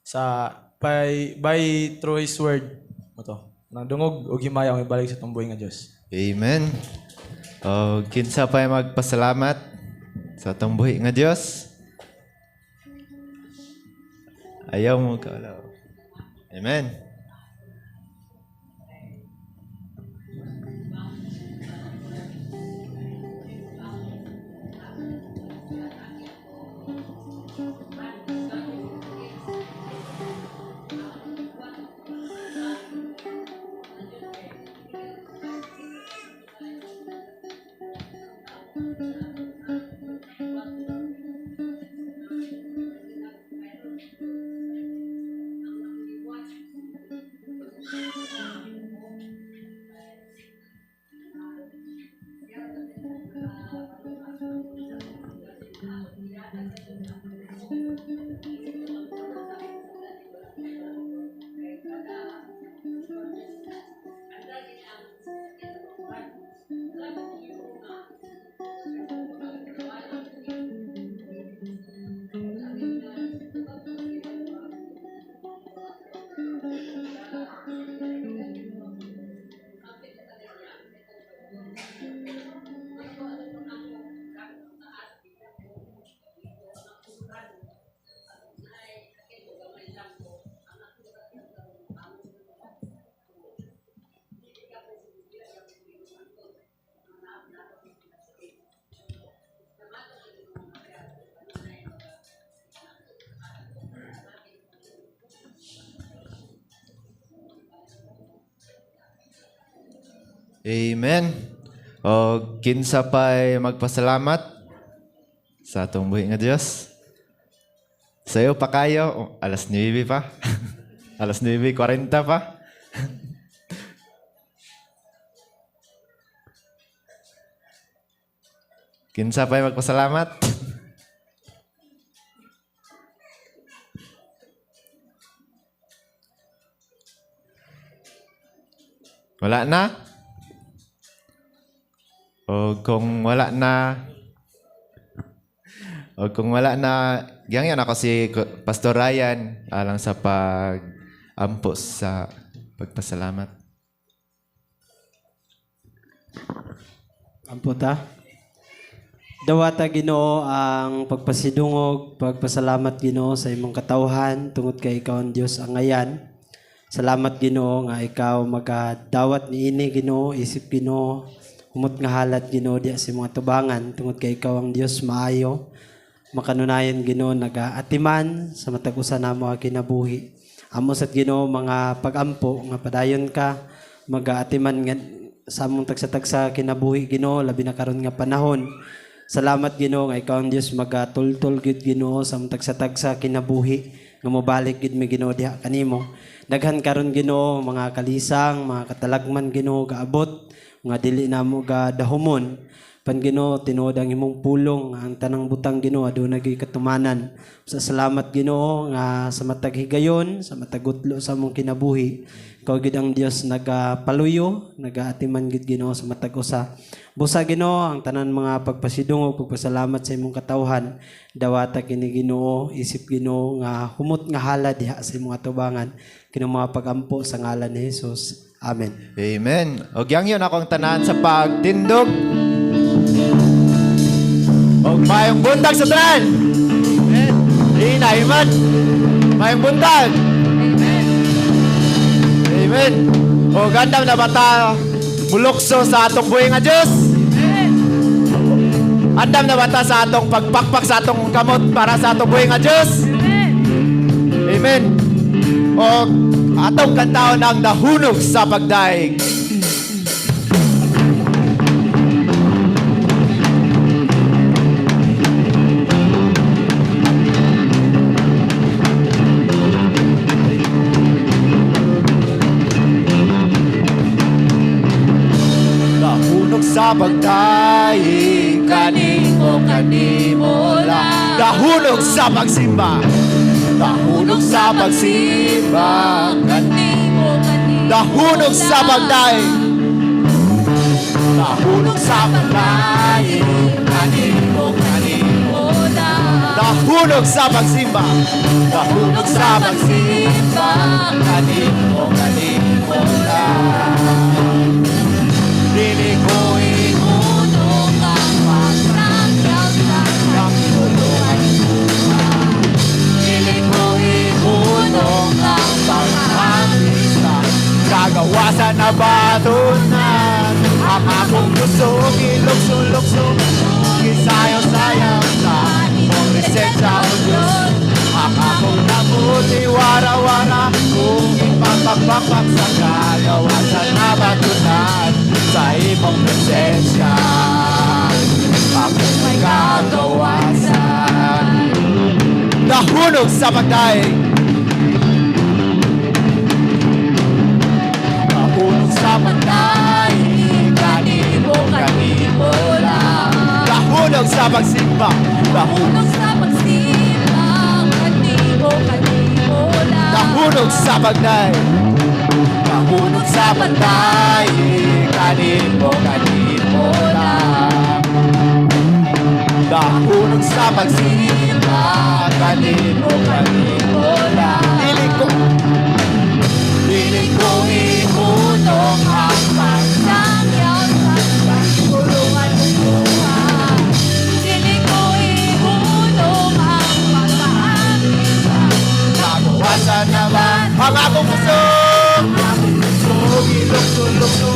sa by through his word mo to nang dungog ug himaya ang ibalik sa tumbuhay nga Dios.
Amen. O kinsa pa magpasalamat sa tumbuhi nga Dios? Ayaw mo kaulaw. Amen. Amen. O kinsa pa'y magpasalamat sa atong buhi nga Dios. Sayo pa kayo, alas 9 pa. alas 9:40 pa. Kinsa pa'y magpasalamat? Wala na? O kung wala na, ganyan ako si Pastor Ryan alang sa pag-ampos sa pagpasalamat.
Ampo ta. Dawata Ginoo ang pagpasidungog, pagpasalamat Ginoo sa imong katawhan tungod kay ikaw ang Dios ang ngayan. Salamat Ginoo nga ikaw magadawat niini Ginoo, isip Ginoo, humot nga halat Ginoo diya sa mga tubangan tungod kay ikaw ang Dios maayo. Makanunayan Ginoo nagaatiman sa matag usa namo ang kinabuhi. Amo sad Ginoo mga pagampo nga padayon ka magaatiman nga sa among tagsa-tagsa kinabuhi Ginoo labi na karon nga panahon. Salamat Ginoo nga ikaw ang Dios magatultol gid Ginoo sa among tagsa-tagsa kinabuhi nga mobalik gid mi Ginoo diha kanimo. Daghan karon Ginoo mga kalisang, mga katalagman Ginoo gaabot nga dili namo ga dahumon pan Ginoo tinuod ang imong pulong ang tanang butang Ginoo aduna gyud katumanan. Sa salamat Ginoo nga sa matag higayon, sa matag utlo sa among kinabuhi. Ikaw gid ang Dios nagapaluyo, nagaatiman gid Ginoo sa matag usa. Busa Ginoo ang tanan mga pagpasidungog, pagpasalamat sa imong katawhan. Dawata kini Ginoo, isip Ginoo nga humot nga hala diha sa imong atubangan kini mga pagampo sa ngalan ni Jesus. Amen.
Amen. O gyangyon akong tanan sa pagtindog. O mayong buntag sa tanan. Amen. Amen. Mayong buntag. Amen. Amen. O gandam na bata bulokso sa atong buhi nga Diyos. Amen. Andam na bata sa atong pagpakpak sa atong kamot para sa atong buhi nga Diyos. Amen. Amen. O atong kantaon ang nahunog sa pagdaig. Nahunog sa pagdaing kanimo lang. Nahulog sa pagsimba. Nahulog sa pagsimba. Nahulog sa pagdaing. Nahulog sa pagdaing kanimo lang. Nahulog sa pagsimba. Nahulog sa pagsimba. Kanimo lang. Dili ko ihunong ang pagtanggal sa kapuluan. Dili ko ihunong ang paghamit sa kagawasan na batunan. Ang akong gusto, ilukso-lukso, isayaw-sayaw sa imong resensya, O Diyos. Ang akong nabuti, wara-wara, kung ipagpagpagpag sa kagawasan na batunan sa imong presensya. Akong may kagawasan. Nahulog sa pagdaing. Nahulog sa pagdaing. Kanimo lang. Nahulog sa pagsimba. Nahulog sa pagsimba. Kanimo lang. Nahulog sa pagdaing. Nahulog sa pagdaing. Kanimo lang. Nahulog sa pagsimba. Kanimo lang. Dili ko ihunong ang pagtanggal sa kapuluan mo. Dili ko ihunong ang pagpahamit sa kagawasan naman. Ang akong gusto, ilukso-lukso,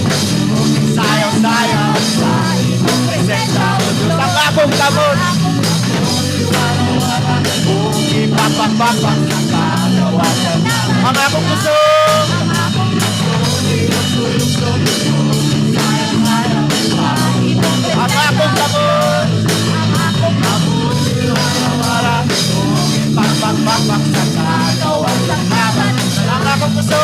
sayaw-sayaw sa imong presensya, O Diyos. Ang akong kamot, kung ipagpagpagpag sa kagawasan naman. Ang akong gusto, ilukso-lukso, sayaw-sayaw sa imong presensya. Ang akong kamot, wara-wara, kung ipagpagpagpag sa kagawasan naman. Ang akong gusto,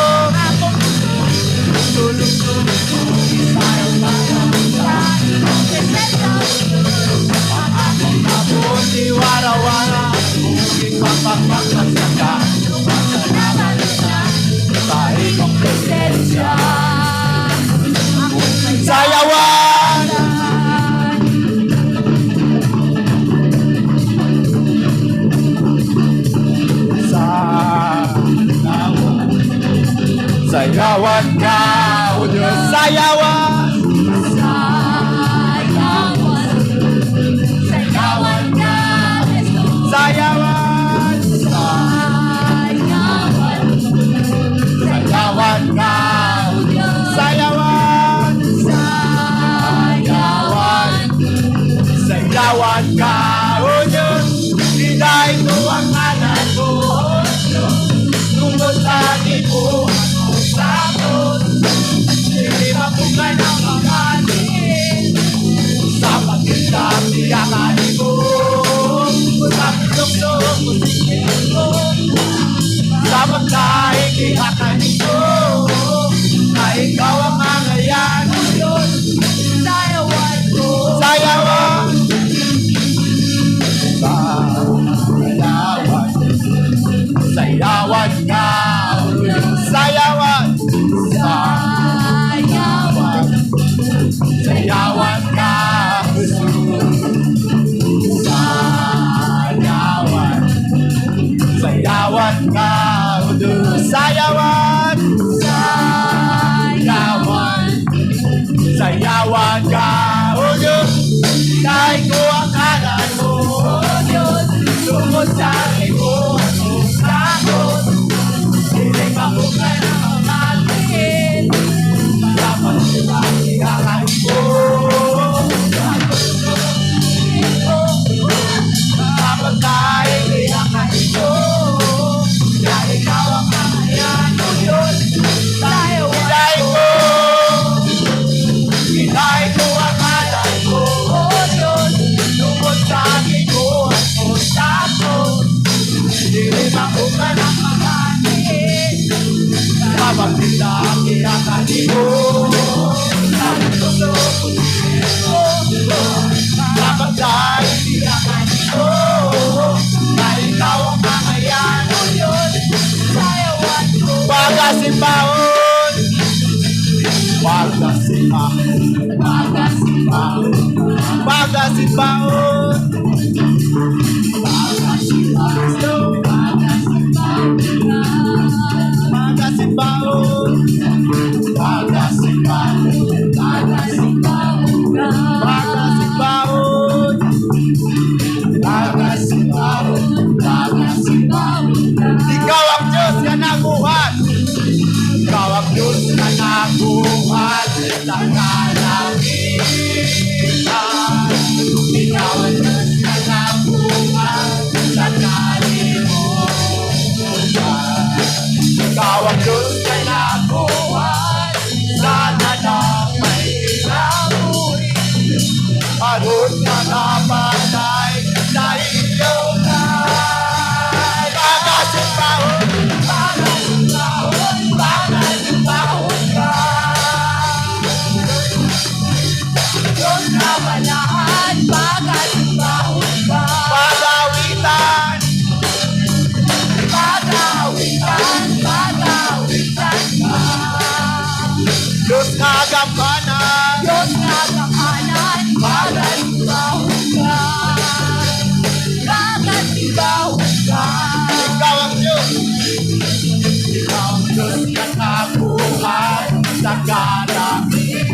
Abuti wara-wara, uging pagpagpagpag sa kagawasan naman sa imong presensya. Sayawan! Sayawan ka, O Diyos. Sayawan! Sayawan ka, Jesus. Sayawan! Sayawan ka, O Diyos. Sayawan! Sayawan ka, O Diyos. Pinay ko ang anak mo, O Diyos. Tungkol sa ipo tapos, hindi mapugay ng makanin. Sa pagkindami akanin mo, sa pinukso, musikin mo. Sa pagkain, ihakanin mo, na ikaw ang mangayan, O Diyos. Sayawan ko, sayawan. Sayawan ka, O Diyos. Sayawan. Sayawan.
Ikaw ang Diyos na nabuhat. Ikaw ang Diyos na nabuhat sa kalangitan. Ikaw ang Diyos na nabuhat sa kalimutan. Ikaw ang Diyos na nabuhat sa nanang may kinabuhi. Aron na napatay sa iyong lahat. Pagkasimpahon, pagkasimpahon, pagkasimpahon ka. Diyos na manahan, pagkasimpahon ka. Pagawitan, pagawitan, pagawitan ka. Diyos na gampanan, Diyos na gampanan, pagkasimpahon ka. Pagkasimpahon ka. Ikaw ang Diyos. Ikaw ang Diyos na nabuhat sa kalangitan.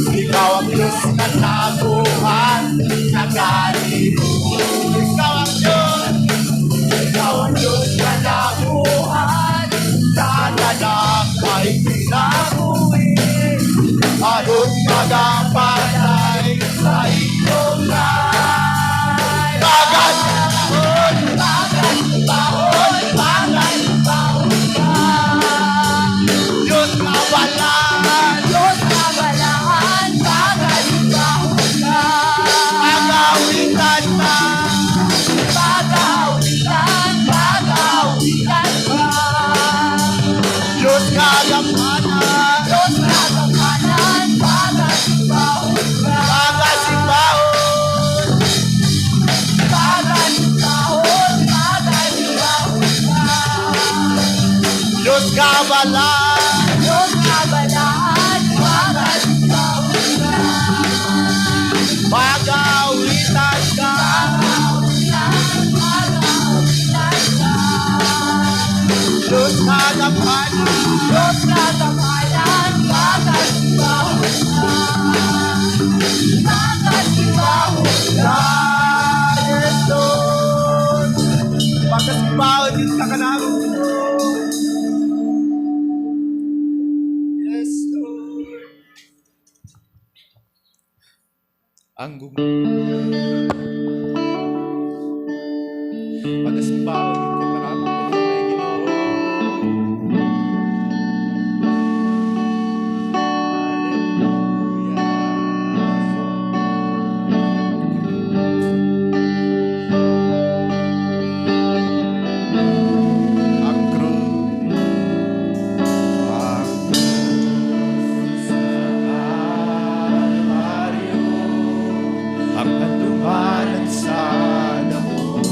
Ikaw ang Diyos na nabuhat sa kalimutan. Ikaw ang Diyos. Ikaw ang Diyos na nabuhat sa nanang may kinabuhi. Aron magapatay sa iyong lahat. Pagkasimpahon, pagkasimpahon, pagkasimpahon ka. Diyos kabalaan, Diyos kabalaan, pagkasimpahon ka. Pagawitan ka, pagawitan, pagawitan ka. Diyos kagampanan, Diyos kagampanan, pagkasimpahon ka. Pagkasimpahon, pagkasimpahon, pagkasimpahon ka. Diyos kabalaan, Diyos kabalaan, pagkasimpahon ka. Pagawitan ka, pagawitan, pagawitan ka. Diyos kagampanan, Diyos kagampanan, pagkasimpahon ka. Pagkasimpahon ka. Yes, Lord. Pagkasimpahon din sa kanang. Yes, Lord.
Ang pagkasimpahon yung kakarapon ng may Ginoo.
Ang krus, ang krus sa Kalbaryo, ang katumanan sa damo.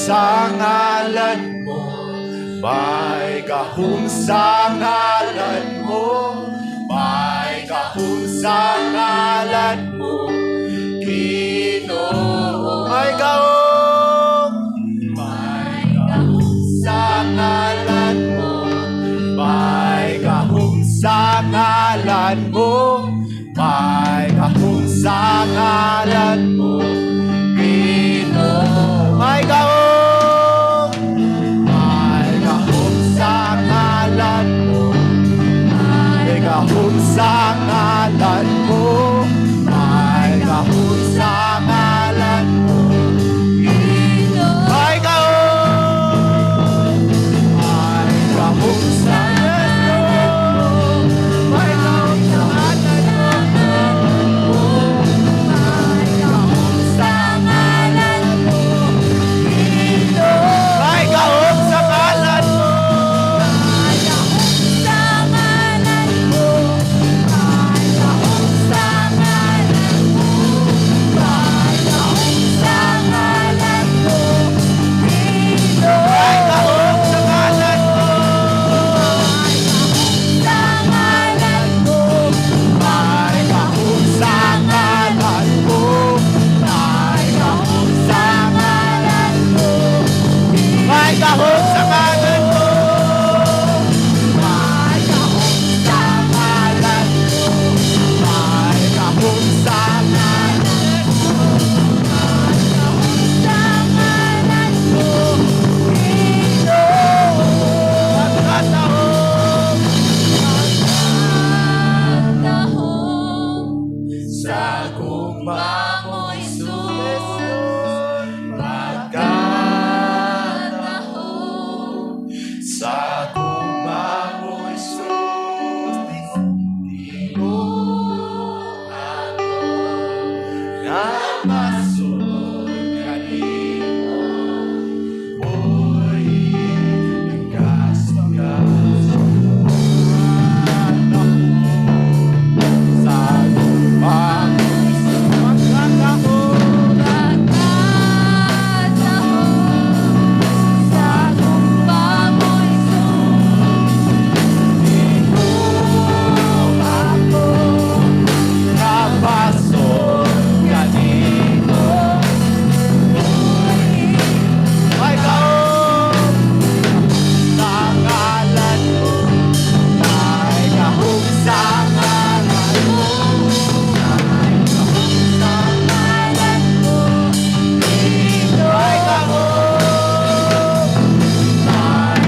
sa ngalan mo, may gahom sa ngalan mo, may gahom sa ngalan mo, Ginoo. May gahom sa ngalan mo, may gahom sa ngalan mo, may gahom sa ngalan mo, Ginoo. May gahom sa ngalan mo, may gahom sa ngalan mo, may gahom sa ngalan mo, Ginoo. May gahom sa may gahom sa ngalan mo, may gahom sa ngalan mo, Ginoo. May gahom sa ngalan mo, may gahom sa ngalan mo, may gahom sa ngalan mo, may gahom sa ngalan mo, may gahom sa ngalan mo, may gahom sa ngalan mo, may gahom sa ngalan mo, sa kumba mo Isus, pagkatahon. Sa kumba mo Isus, tingko ako na masunod kanimo. Oy, ikas sa kumba mo Isus, pagkatahon. Napasok kanino. May gahom sa ngalan mo, may gahom sa ngalan mo, may gahom sa ngalan mo, Ginoo. May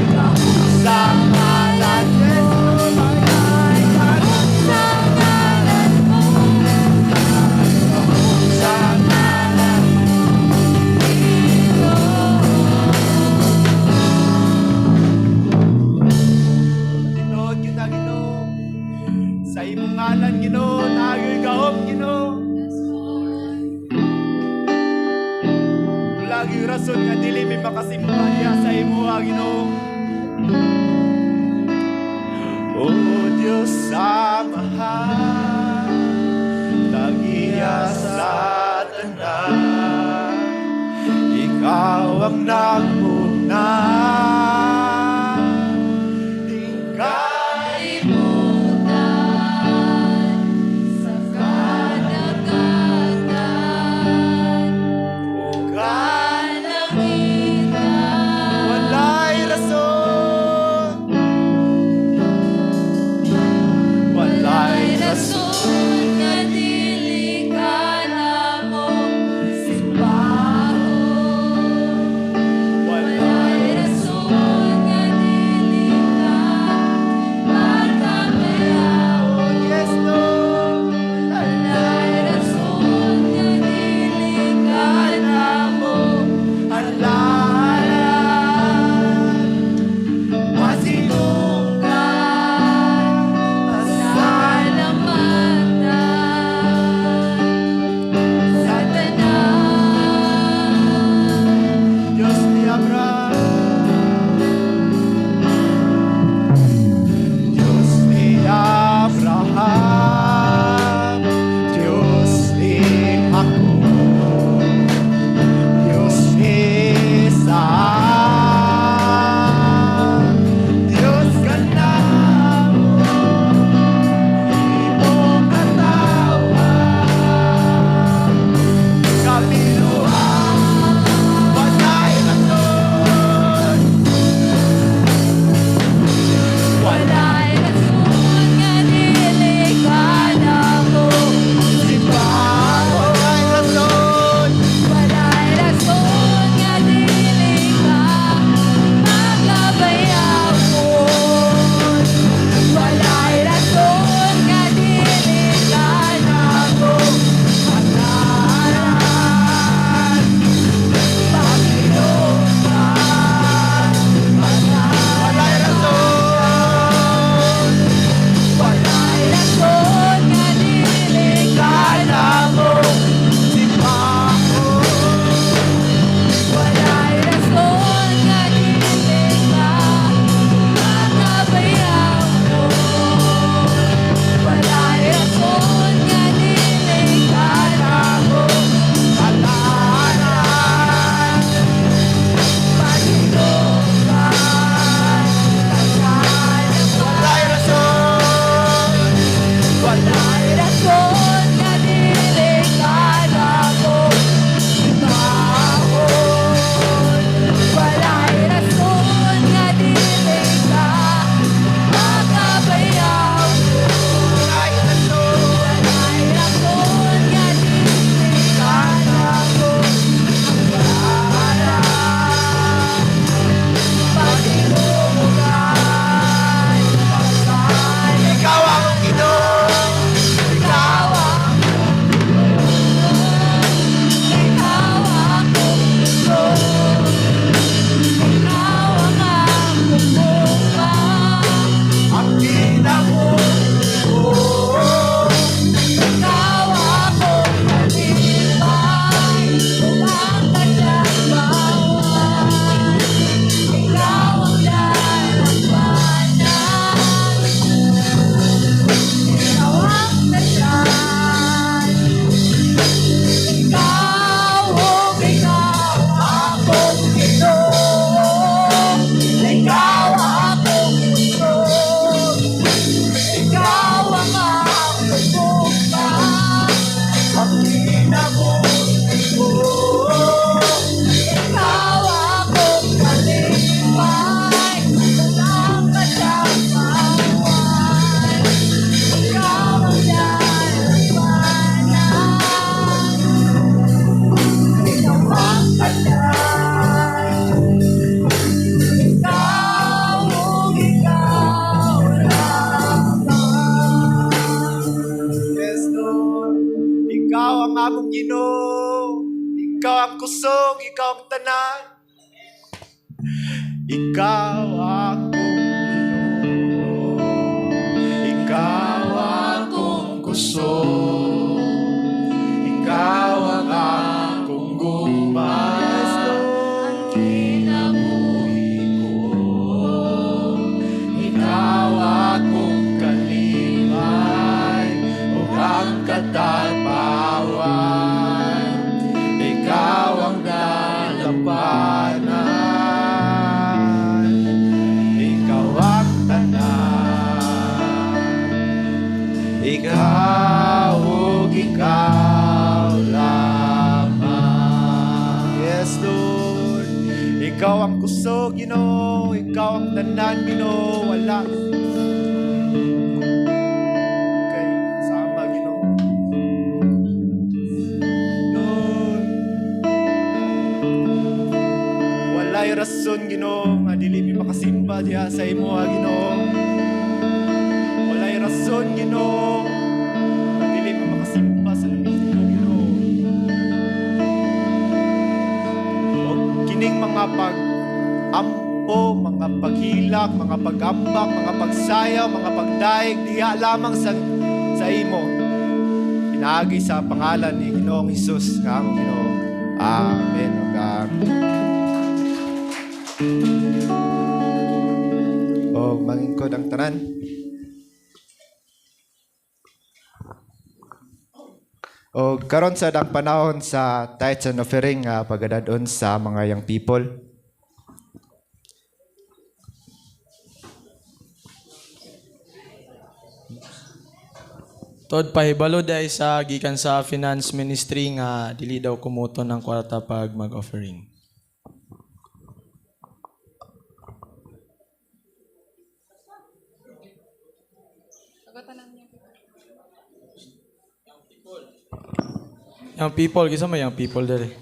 gahom sa ngalan mo, may gahom sa ngalan mo, sa ngalan Ginoo, kita Ginoo. Sa imong ngalan Ginoo, nayoy gahom Ginoo. Lagi rason nga dili mi makasimpatya sa imo Ginoo. O Diyos sa mahal, tagiya sa tanan, ikaw ang nagmuna. Di kalimutan sa kadagatan o kalangitan. Walay rason, walay rason nga dili ka na mo simbahon.
kusog, ikaw ang tanan. Ikaw akong Ginoo. Ikaw akong kusog. Ikaw ang akong gumay. Ang kinabuhi ko. Ikaw akong kalimay. O ang katapawan. Ikaw ang dalampanan. Ikaw ang tanan. Ikaw ug ikaw lamang. Yes, Lord. Ikaw ang kusog, Ginoo. Ikaw ang tanan, Ginoo. Wala. Kay sama, Ginoo. Lord. Walay rason, Ginoo, nga dili mi makasimba diha sa imo, Ginoo. Walay rason, Ginoo, nga dili mi makasimba sa domingo, Ginoo. O kining mga pag-ampo, mga paghilak, mga pag-ambak, mga pagsayaw, mga pagdaig diha lamang sa imo. Pinaagi sa pangalan ni Ginoong Hesus nga among Ginoo. Amen. O God. O mangingkod ang tanan. O karon sa dang panahon sa tithes and offering nga pagadadon sa mga young people.
Tod pahibalo day sa gikan sa finance ministry nga dili daw kumuton ng kwarta pag mag-offering. Young people, kisa mo young people dere.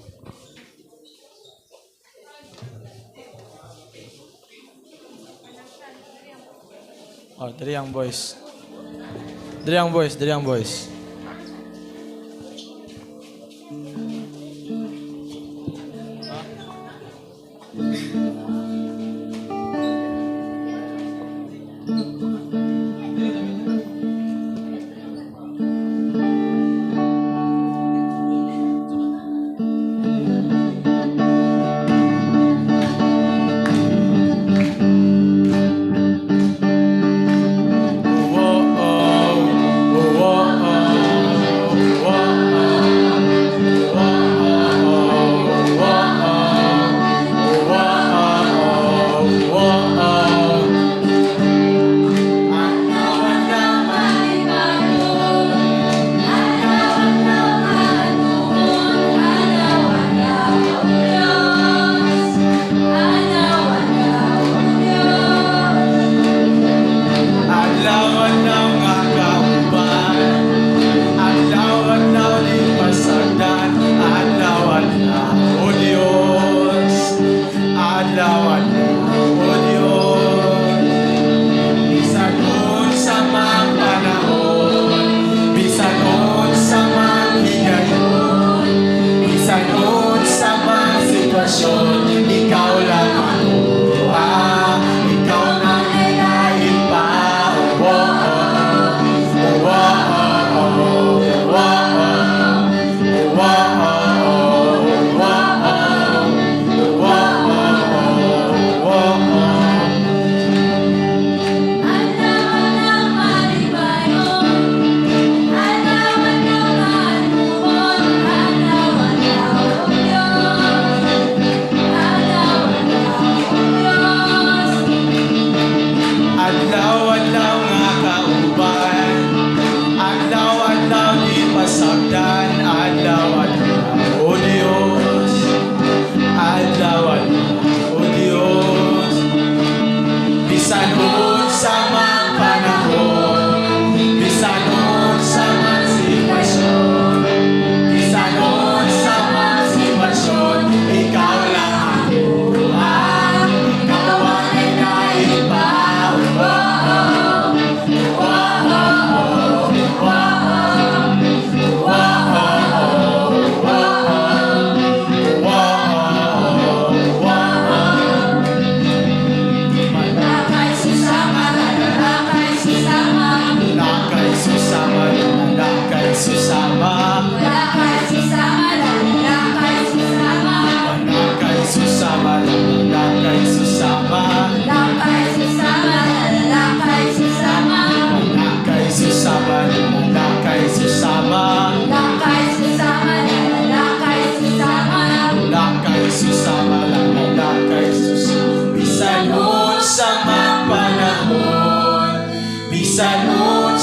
Oh, dere young boys. Dere young boys, dere young boys.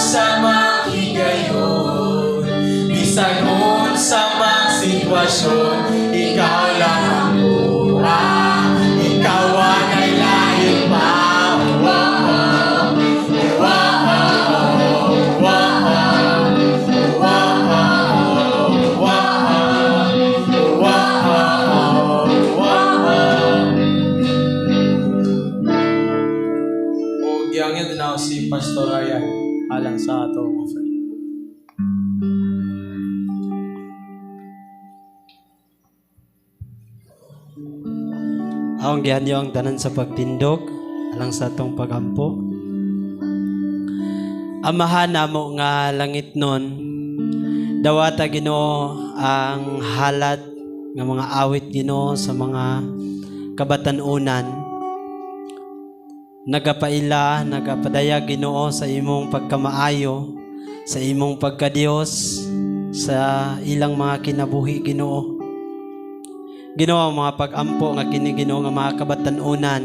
sa mahigayon. Bisan unsa mang sitwasyon, ikaw lang ang buhay. Ikaw ay lain pa. O giyangyan din ako si Pastor Ryan alang sa atong offering.
Aong gihanyo ang tanan sa pagtindog alang sa atong pagampo. Amahan namo nga langit nun, dawata Ginoo ang halad nga mga awit Ginoo sa mga kabatanunan. Nagapaila, nagapadaya Ginoo sa imong pagkamaayo, sa imong pagkadiyos, sa ilang mga kinabuhi Ginoo. Ginoo ang mga pag-ampo nga kini Ginoo nga mga kabatanunan,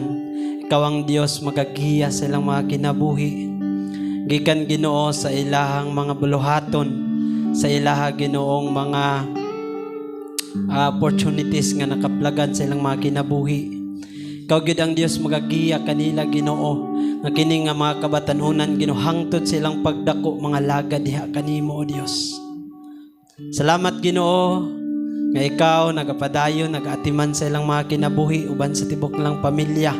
ikaw ang Dios magagiya sa ilang mga kinabuhi. Gikan Ginoo sa ilahang mga buluhaton, sa ilaha Ginoong mga opportunities nga nakaplagan sa ilang mga kinabuhi. Ikaw gid ang Dios magagiya kanila Ginoo, nga kini nga mga kabatanunan Ginoo hangtod sa ilang pagdako mga lagad diha kanimo o Dios. Salamat Ginoo nga ikaw nagapadayon, nagaatiman sa ilang mga kinabuhi uban sa tibok nilang pamilya.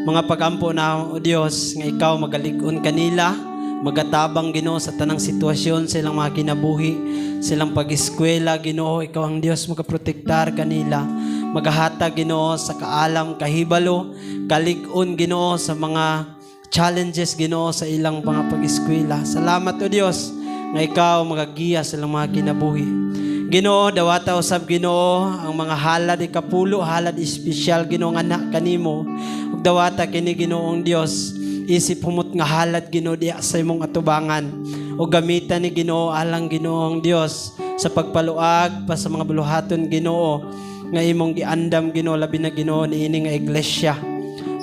Mga pagampo na o Dios nga ikaw magalig-on kanila, magatabang Ginoo sa tanang sitwasyon sa ilang mga kinabuhi, sa ilang pag-eskwela Ginoo, ikaw ang Dios magaprotektar kanila, magahatag Ginoo sa kaalam, kahibalo, kalig-on Ginoo sa mga challenges Ginoo sa ilang mga pag-eskwela. Salamat o Dios nga ikaw magagiya sa ilang mga kinabuhi. Ginoo, dawata usab Ginoo ang mga halad ikapulo, halad espesyal Ginoo nga anak kanimo. Ug dawata kini Ginoong Dios, isip humot nga halad Ginoo diha sa imong atubangan. O gamitan ni Ginoo alang Ginoong Dios sa pagpaluag pa sa mga buluhaton Ginoo nga imong giandam Ginoo labi na Ginoo niini nga iglesia.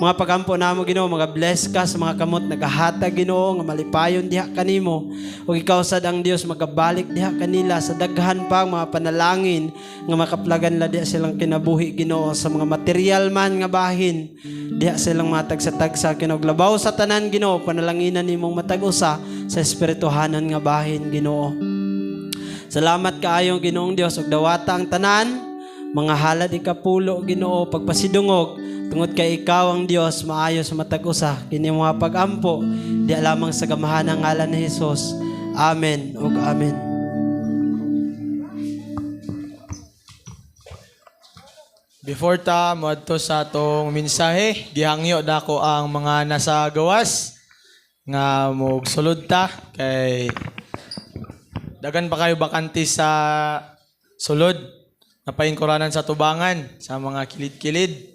Mga pagampo namo Ginoo, mga bless ka sa mga kamot nagahatag Ginoo nga malipayon diha kanimo. Ug ikaw sad ang Dios magabalik diha kanila sa daghan pang mga panalangin nga makaplagan la diha silang kinabuhi Ginoo sa mga material man nga bahin. Diha silang mga tagsa-tagsa kinoglabaw sa tanan Ginoo, panalanginan nimong matag-usa sa espirituhanan nga bahin Ginoo. Salamat kaayo Ginoong Dios ug dawata ang tanan mga halad ikapulo Ginoo pagpasidungog tungod kay ikaw ang Dios maayo sa matag-usa kini mga pag-ampo di lamang sa gamahan ng ngalan ni Hesus. Amen ug amen.
Before ta moadto sa atong mensahe, gihangyo dako ang mga nasa gawas nga mogsulod ta kay dagan pa kayo bakante sa sulod. Napain koranan sa tubangan sa mga kilid-kilid.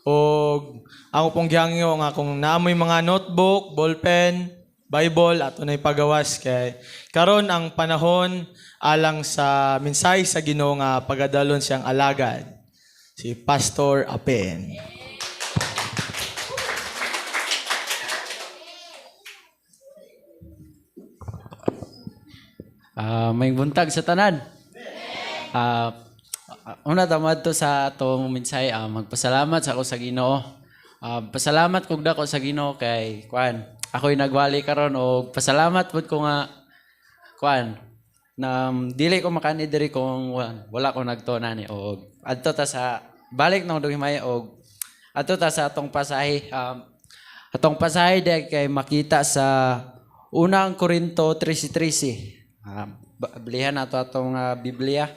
O ako pong gihangyo nga kung naamoy mga notebook, ballpen, Bible at unay pagawas kay karon ang panahon alang sa mensahe sa Ginoo nga pagadalon siyang alagad si Pastor Apen.
May buntag sa tanan. Una tamad to sa atong mensahe, magpasalamat sa ako sa Ginoo. Pasalamat kog dako sa Ginoo kay kuan. Ako'y nagwali karon og pasalamat pud ko nga kuan na dili ko makani diri kung wala ko nagtuna ni og adto ta sa balik nang dugimay og adto ta sa atong pasahe. Atong pasahe di kay makita sa unang Korinto 13:13. Bilihan nato atong Biblia.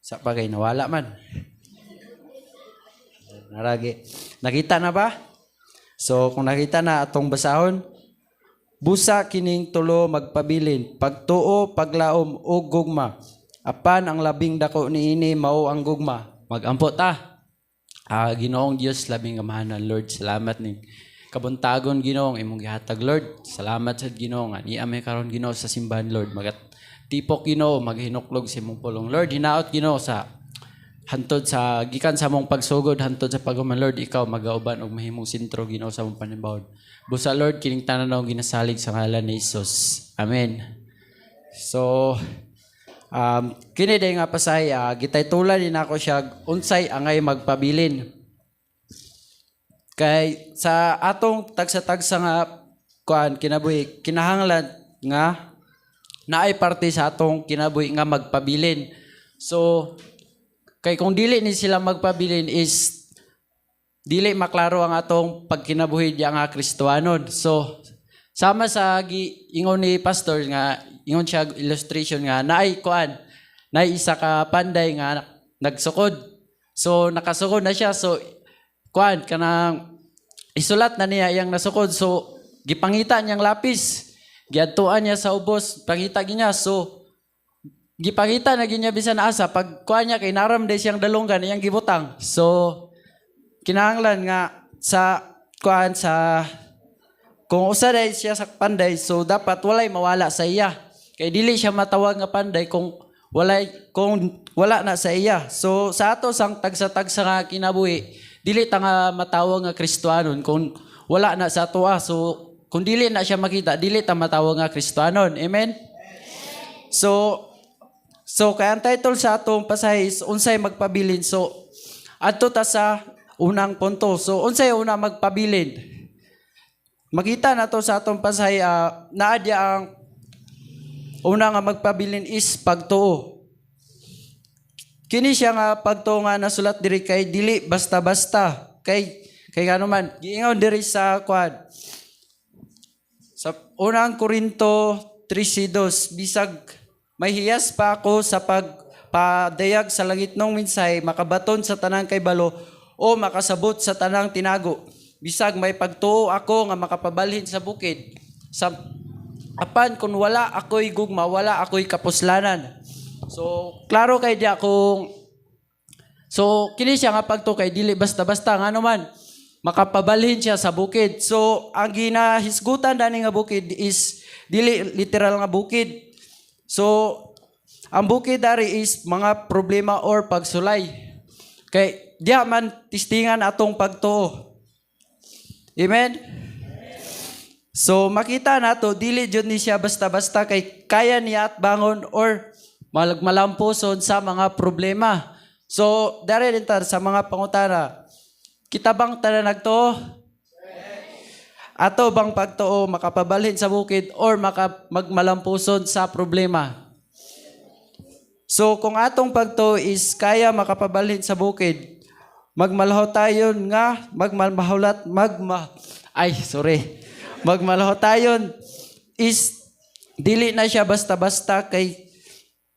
Sa bagay nawala man. Naragi. Nakita na ba? So kung nakita na atong basahon, busa kining tulo magpabilin, pagtuo, paglaom ug gugma. Apan ang labing dako niini mao ang gugma. Magampo ta. Ginoong Dios labing amahanan Lord, salamat ning kabuntagon Ginoong imong gihatag Lord. Salamat sa Ginoo nga niamay karon Ginoo sa simbahan Lord. Tipok Ginoo maghinuklog sa imong pulong Lord. Hinaot Ginoo sa hantod sa gikan sa mong pagsugod hantod sa paghuman Lord ikaw magauban og mahimong sentro Ginoo sa mong panimbaon. Busa Lord kining tanan og ginasalig sa ngalan ni Hesus. Amen. So kini day nga pasay gitaytulan din ako siya unsay angay magpabilin. Kay sa atong tagsa-tagsa nga kuan kinabuhi kinahanglan nga naay parte sa atong kinabuhi nga magpabilin. So kay kung dili ni sila magpabilin is dili maklaro ang atong pagkinabuhi diya nga Kristohanon. So sama sa ingon ni pastor nga ingon siya illustration nga naay kuan naay isa ka panday nga nagsukod. So nakasukod na siya so kuan kanang isulat na niya iyang nasukod so gipangita niyang lapis giadtuan niya sa ubos pangita niya so gipangita na ginya bisan asa pag kuan niya kay naramday siyang dalunggan iyang gibutang so kinahanglan nga sa kuan sa kung usa day siya sa panday so dapat walay mawala sa iya kay dili siya matawag nga panday kung wala na sa iya so sa ato sang tagsa-tagsa nga kinabuhi dili ta nga matawag nga Kristohanon kung wala na sa atoa so kung dili na siya makita dili ta matawag nga Kristohanon. Amen. So kay ang title sa atong pasahe is unsay magpabilin. So adto ta sa unang punto. So unsay una magpabilin? Makita na to sa atong pasahe naadya ang una nga magpabilin is pagtuo. Kini siya nga pagtuo nga nasulat diri kay dili basta-basta kay ngano man giingon diri sa kuan sa unang Korinto 13:2 bisag may hiyas pa ako sa pagpadayag sa langit nung minsay makabaton sa tanang kay balo o makasabot sa tanang tinago bisag may pagtuo ako nga makapabalhin sa bukid sa apan kun wala ako'y gugma wala ako'y kapuslanan. So klaro kay dia kung so kini siya nga pagtuo kay dili basta-basta ngano man makapabalhin siya sa bukid. So ang ginahisgutan dani nga bukid is dili literal nga bukid. So ang bukid dari is mga problema or pagsulay. Kay diha man tistingan atong pagtuo. Amen. So makita nato dili jud ni siya basta-basta kay kaya niya at bangon or malampuson sa mga problema. So dari din tar sa mga pangutana kita bang tanan nagtuo? Ato bang pagtuo makapabalhin sa bukid or magmalampuson sa problema? So kung atong pagtuo is kaya makapabalhin sa bukid, magmalaho tayon nga magmalaho tayon is dili na siya basta-basta kay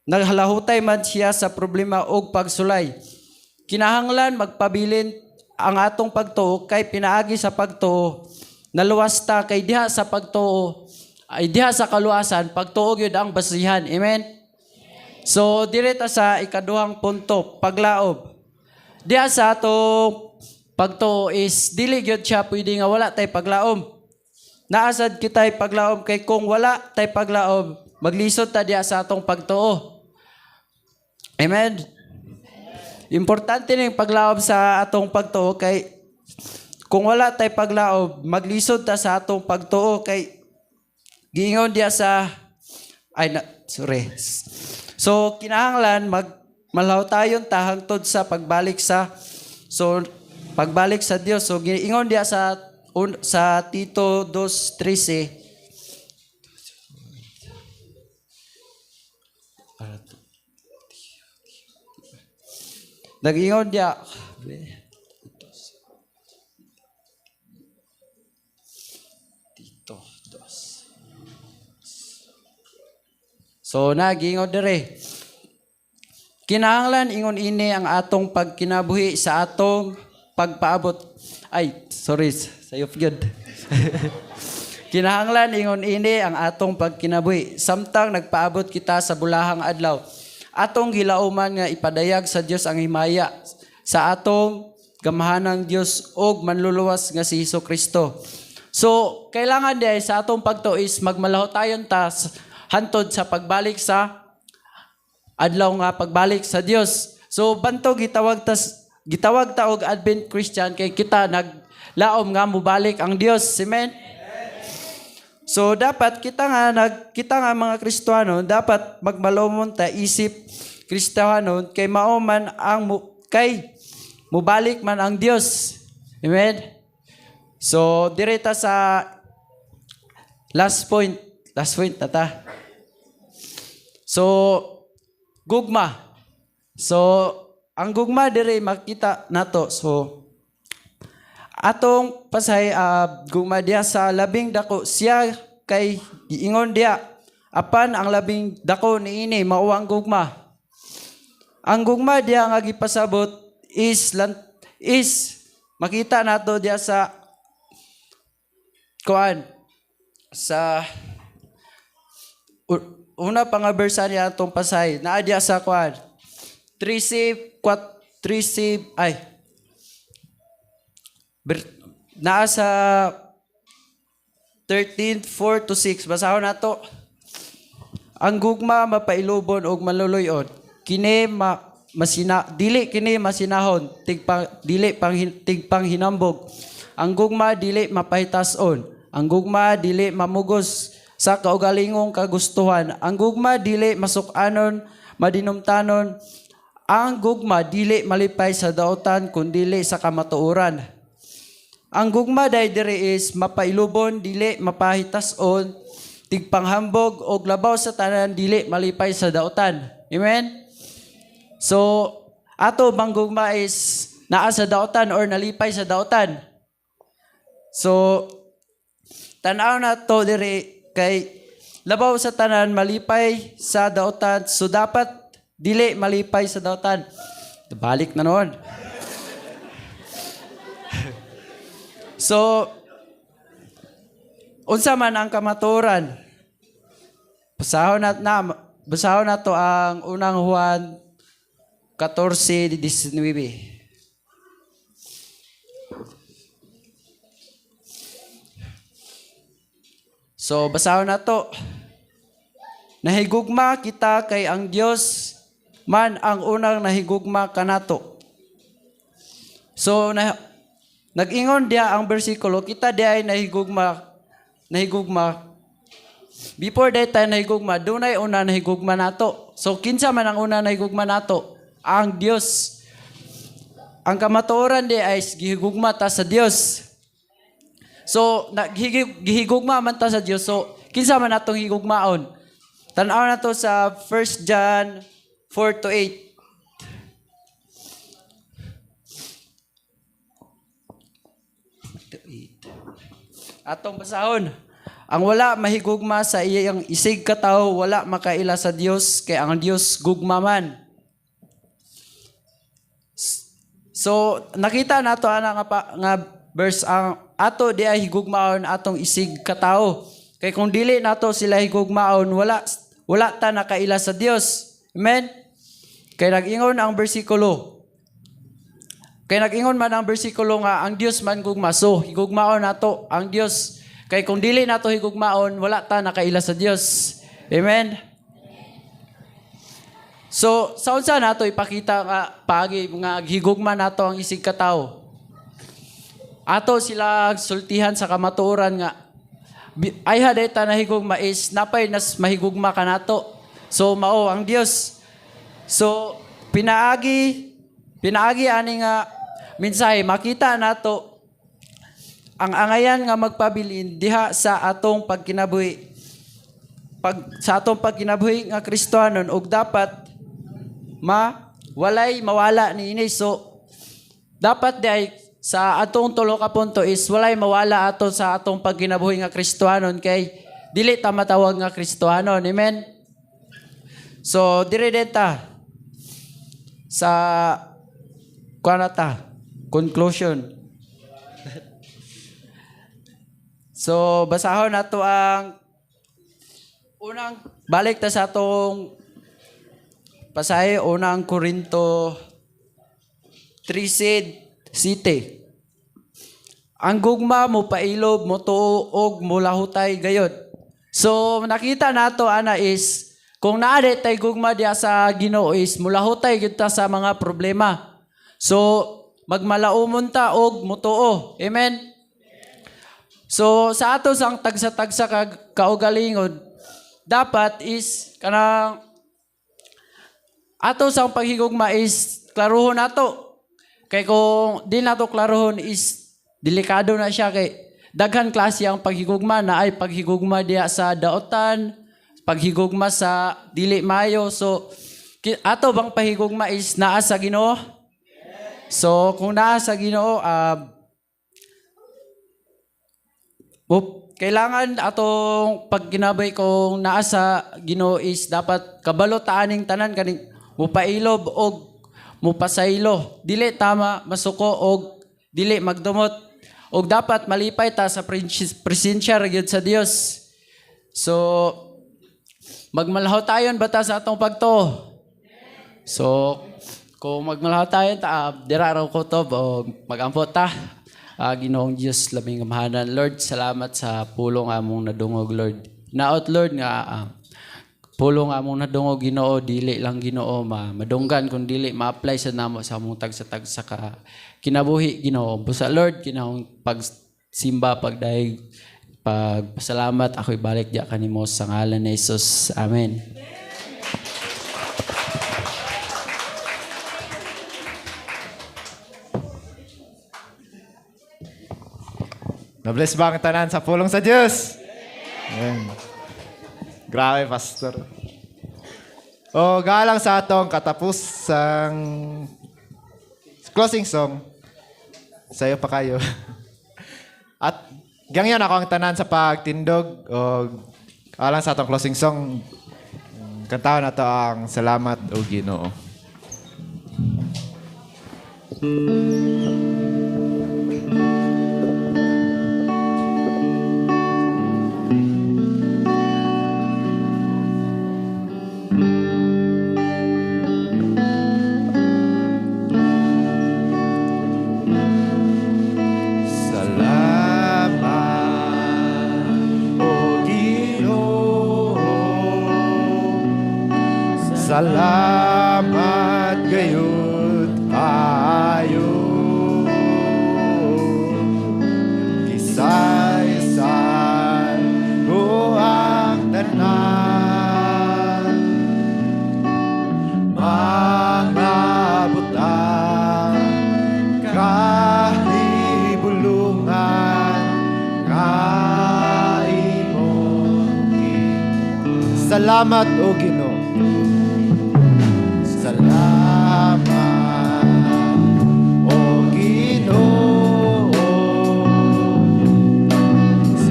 naghalahutay man siya sa problema o pagsulay. Kinahanglan magpabilin ang atong pagtuo kay pinaagi sa pagtuo naluwas ta kay diha sa pagtuo ay diha sa kaluwasan pagtuo gyud ang basihan. Amen. So direta sa ikaduhang punto paglaob. Diha sa atong pagtuo is dili gyud siya pwede nga wala tay paglaom. Naasad kitay paglaom kay kung wala tay paglaom maglisod ta diha sa atong pagtuo. Amen. Importante ning paglaob sa atong pagtuo kay kung wala tay paglaob maglisod ta sa atong pagtuo kay giingon diya sa So kinahanglan malaw tayon ta hangtod sa pagbalik sa Dios. So giingon diya sa Tito 2:13 nag-ingon diya Tito 2. So nag-ingon dire kinahanglan ingon ini ang atong pagkinabuhi sa atong pagpaabot sayop gyud kinahanglan ingon ini ang atong pagkinabuhi samtang nagpaabot kita sa bulahang adlaw atong gilauman nga ipadayag sa Dios ang himaya sa atong gamahanang Dios og manluluwas nga si Hesukristo. So kailangan di sa atong pagtuo is magmalaho tayon ta hantod sa pagbalik sa adlaw nga pagbalik sa Dios. So banto gitawag ta og Advent Christian kay kita naglaom nga mobalik ang Dios. Amen. So dapat kita nga mga Kristiyano dapat magmalumon ta isip Kristiyano kay mao man kay mobalik man ang Dios. Amen. So direta sa last point na ta. So gugma. So ang gugma dire makita nato. So atong pasay gugma diya sa labing dako siya kay giingon diya apan ang labing dako niini mao ang gugma. Ang gugma diya nga gipasabot is makita nato diya sa kuan sa una pa nga versa niya atong pasay naa diya sa kuan 3 naa sa 13:4-6 basahon nato. Ang gugma mapailubon og maluluyon kini dili kini masinahon tigpang hinambog. Ang gugma dili mapahitas-on. Ang gugma dili mamugos sa kaugalingong kagustuhan. Ang gugma dili masuk-anon madinumtanon. Ang gugma dili malipay sa daotan kundili sa kamatuoran. Ang gugma dire is mapailubon dili mapahitas-on tigpanghambog og labaw sa tanan dili malipay sa daotan. Amen. So ato bang gugma is naa sa daotan or nalipay sa daotan. So tan-aw na to dire kay labaw sa tanan malipay sa daotan so dapat dili malipay sa daotan. Balik na noon. So unsa man ang kamatuoran? Basahon na to ang unang Juan 14:19. So basahon na to. Nahigugma kita kay ang Dios man ang unang nahigugma kanato. So nag-ingon dia ang bersikulo kita diay nahigugma. Before that tayo nahigugma, dunay una nahigugma nato. So kinsa man ang una nahigugma nato? Ang Dios. Ang kamatuoran di ay gihigugma ta sa Dios. So gihigugma man ta sa Dios. So kinsa man natong higugmaon? Tan-aw na to sa 1 John 4-8. Atong basahon. Ang wala mahigugma sa iyang isig katawo, wala makaila sa Dios kay ang Dios gugma man. So nakita nato ana nga verse ang ato di ay higugmaon atong isig katawo. Kay kung dili nato sila higugmaon, wala ta nakaila sa Dios. Amen. Kay nag-ingon ang bersikulo. Nga ang Dios man gugma. So higugmaon nato ang Dios. Kay kung dili nato higugmaon, wala ta nakaila sa Dios. Amen. So sa unsa nato ipakita nga pagi nga higugma nato ang isig katawo. Ato sila sultihan sa kamatuoran nga ay haday ta nahigugma is napay nas mahigugma kanato. So mao ang Dios. So pinaagi ani nga mensahe makita nato ang angayan nga magpabilin diha sa atong pagkinabuhi. Sa atong pagkinabuhi nga Kristiyanon og dapat walay mawala niini. So dapat diay sa atong tulo ka punto is walay mawala ato sa atong pagkinabuhi nga Kristiyanon kay dili ta matawag nga Kristiyanon. Amen. So dire deta sa conclusion. So basahon nato ang unang balik ta sa atong pasahe unang Korinto 3:7. Ang gugma mo pailob mo tuo og mulahutay gayod. So nakita nato ana is kung naade tay gugma diya sa Ginoo is mulahutay gyud ta sa mga problema. So magmalaumon ta og mutuo. Amen. So sa ato sang tagsa-tagsa kaugalingod dapat is kanang ato sang paghigugma is klaruhon nato. Kay kung di nato klaruhon is delikado na siya kay daghan klase ang paghigugma na ay paghigugma diya sa daotan, paghigugma sa dili mayo. So ato bang paghigugma is naa sa Ginoo? So kung naa sa Ginoo kailangan atong pagginabay kung naa sa Ginoo is dapat kabalo ta aning tanan kaning mupailob og mupasaylo. Dili tama masuko og dili magdumot. Og dapat malipay ta sa presensya ra gyud sa Dios. So magmalahaw tayon bata sa atong pagtuo. So kung magmalahaw tayon ta dira ra ko to og magampot ta. Ginoong Diyos labing kamahanan. Lord, salamat sa pulong among nadungog, Lord. Naot, Lord, nga pulong among nadungog, Ginoo, dili lang Ginoo, madunggan kung dili ma-apply sa namo sa among tagsa-tagsa ka kinabuhi, Ginoo. Busa, Lord, ginoong pagsimba, pagdaig, pagpasalamat, ako'y balik diya kanimo sa ngalan ni Jesus. Amen.
Na-bless ba ang tanan sa pulong sa Diyos? Amen. Grabe, Pastor. O, galang sa atong katapusang closing song. Sa'yo pa kayo. At gangyan ako ang tanan sa pagtindog. O, galang sa atong closing song. Kantahan na to ang Salamat o Ginoo. Salamat gayud ayo Kisay-say ko ang tanan Mga butang kahibulungan kaimong Salamat o Ginoo Salamat o Ginoo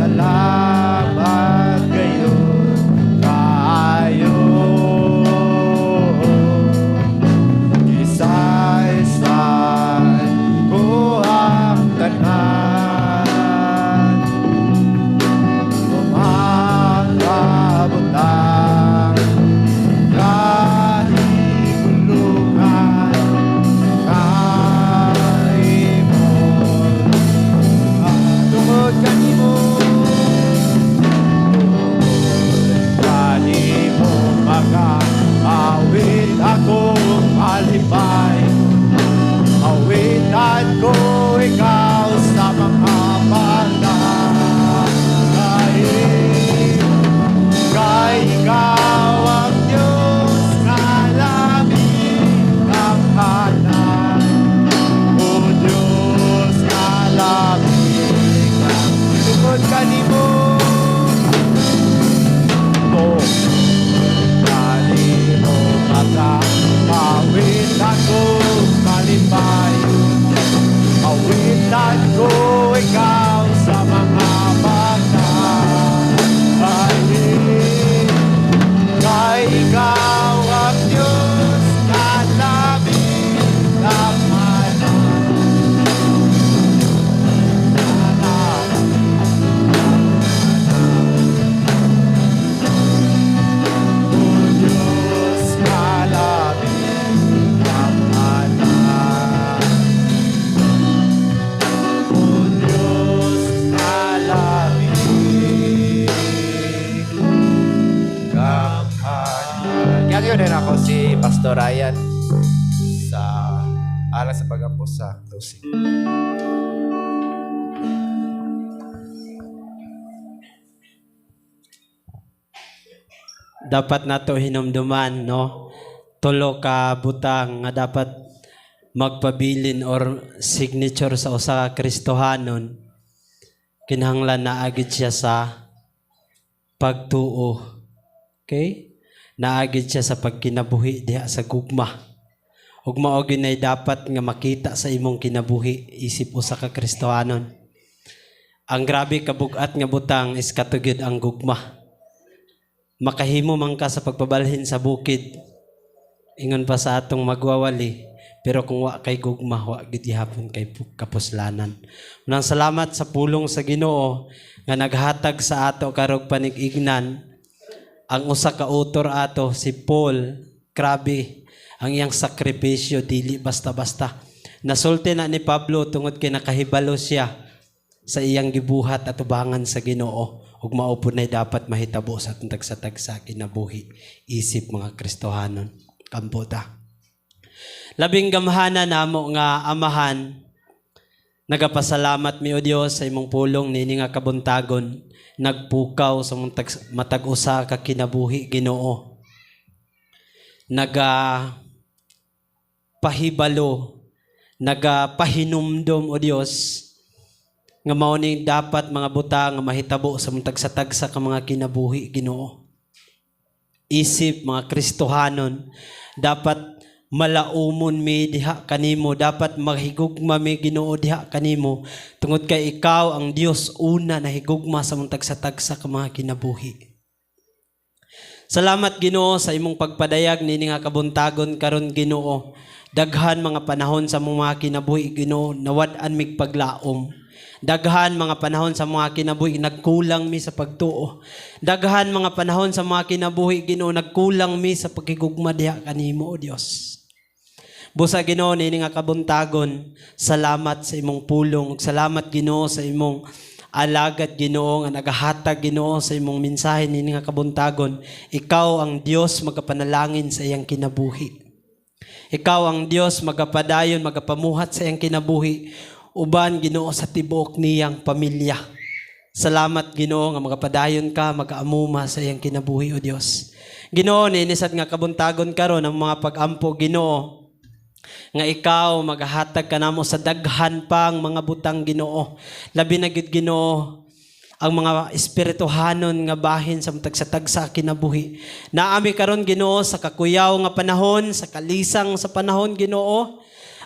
Salamat gayon kayo Kisay-say ko ang tanan Umangabutang awit akong alipay Awitan ko ikaw sa mga panahon Kay ikaw ang Diyos na lamig ang kanan O Diyos na lamig ang tungkol kanimo awit ako kalipay
pag-ampo sa closing.
Dapat nato hinumduman, no? Tulo ka butang nga dapat magpabilin or signature sa usa ka Kristohanon. Kinahanglan na agid siya sa pagtuo. Okay? Naagid siya sa pagkinabuhi diha sa gugma. Ug mao ginay dapat nga makita sa imong kinabuhi isip usa ka Kristohanon. Ang grabe kabugat nga butang is katugid ang gugma. Makahimo man ka sa pagpabalhin sa bukid. Ingon pa sa atong magwawali, pero kung wa kay gugma, wa gid gihapon kay kapuslanan. Unang salamat sa pulong sa Ginoo nga naghatag sa ato karog panig-ignan. Ang usa ka author ato si Paul, grabe ang iyang sakripisyo dili basta-basta. Nasulti na ni Pablo tungod kay nakahibalo siya sa iyang gibuhat at ubangan sa Ginoo. Ug mao pud nay dapat mahitabo sa atong tagsa-tagsa kinabuhi isip mga Kristohanon. Kampo ta. Labing gamhanan namo nga amahan, nagapasalamat mi o Dios sa imong pulong nini nga kabuntagon, nagpukaw sa matag usa ka kinabuhi Ginoo. Pahibalo, pahinumdom o Dios nga mao ning dapat mga butang nga mahitabo sa tagsa-tagsa ka mga kinabuhi Ginoo. Isip mga Kristohanon, dapat malaumon mi diha kanimo, dapat mahigugma mi Ginoo diha kanimo tungod kay ikaw ang Dios una na higugma sa tagsa-tagsa ka mga kinabuhi. Salamat Ginoo sa imong pagpadayag nini nga kabuntagon karon Ginoo. Daghan mga panahon sa mga kinabuhi Ginoo nawad-an mig paglaom. Daghan mga panahon sa mga kinabuhi nagkulang mi sa pagtuo. Daghan mga panahon sa mga kinabuhi Ginoo nagkulang mi sa pagkigugma diha kanimo o Dios. Busa Ginoo nini nga kabuntagon, salamat sa imong pulong, salamat Ginoo sa imong alagad Ginoo nga nagahatag Ginoo sa imong mensahe nini nga kabuntagon. Ikaw ang Dios magapanalangin sa iyang kinabuhi. Ikaw ang Dios magapadayon, magapamuhat sa iyang kinabuhi. Uban Ginoo sa tibuok niyang pamilya. Salamat Ginoo nga magapadayon ka, magaamuma sa iyang kinabuhi o Dios. Ginoo ninisad nga kabuntagon karon ang mga pag-ampo Ginoo nga ikaw magahatag kanamo sa daghan pang mga butang Ginoo. Labi na gid Ginoo ang mga espirituhanon nga bahin sa tagsa-tagsa kinabuhi. Naami karon Ginoo sa kakuyaw nga panahon, sa kalisang sa panahon Ginoo.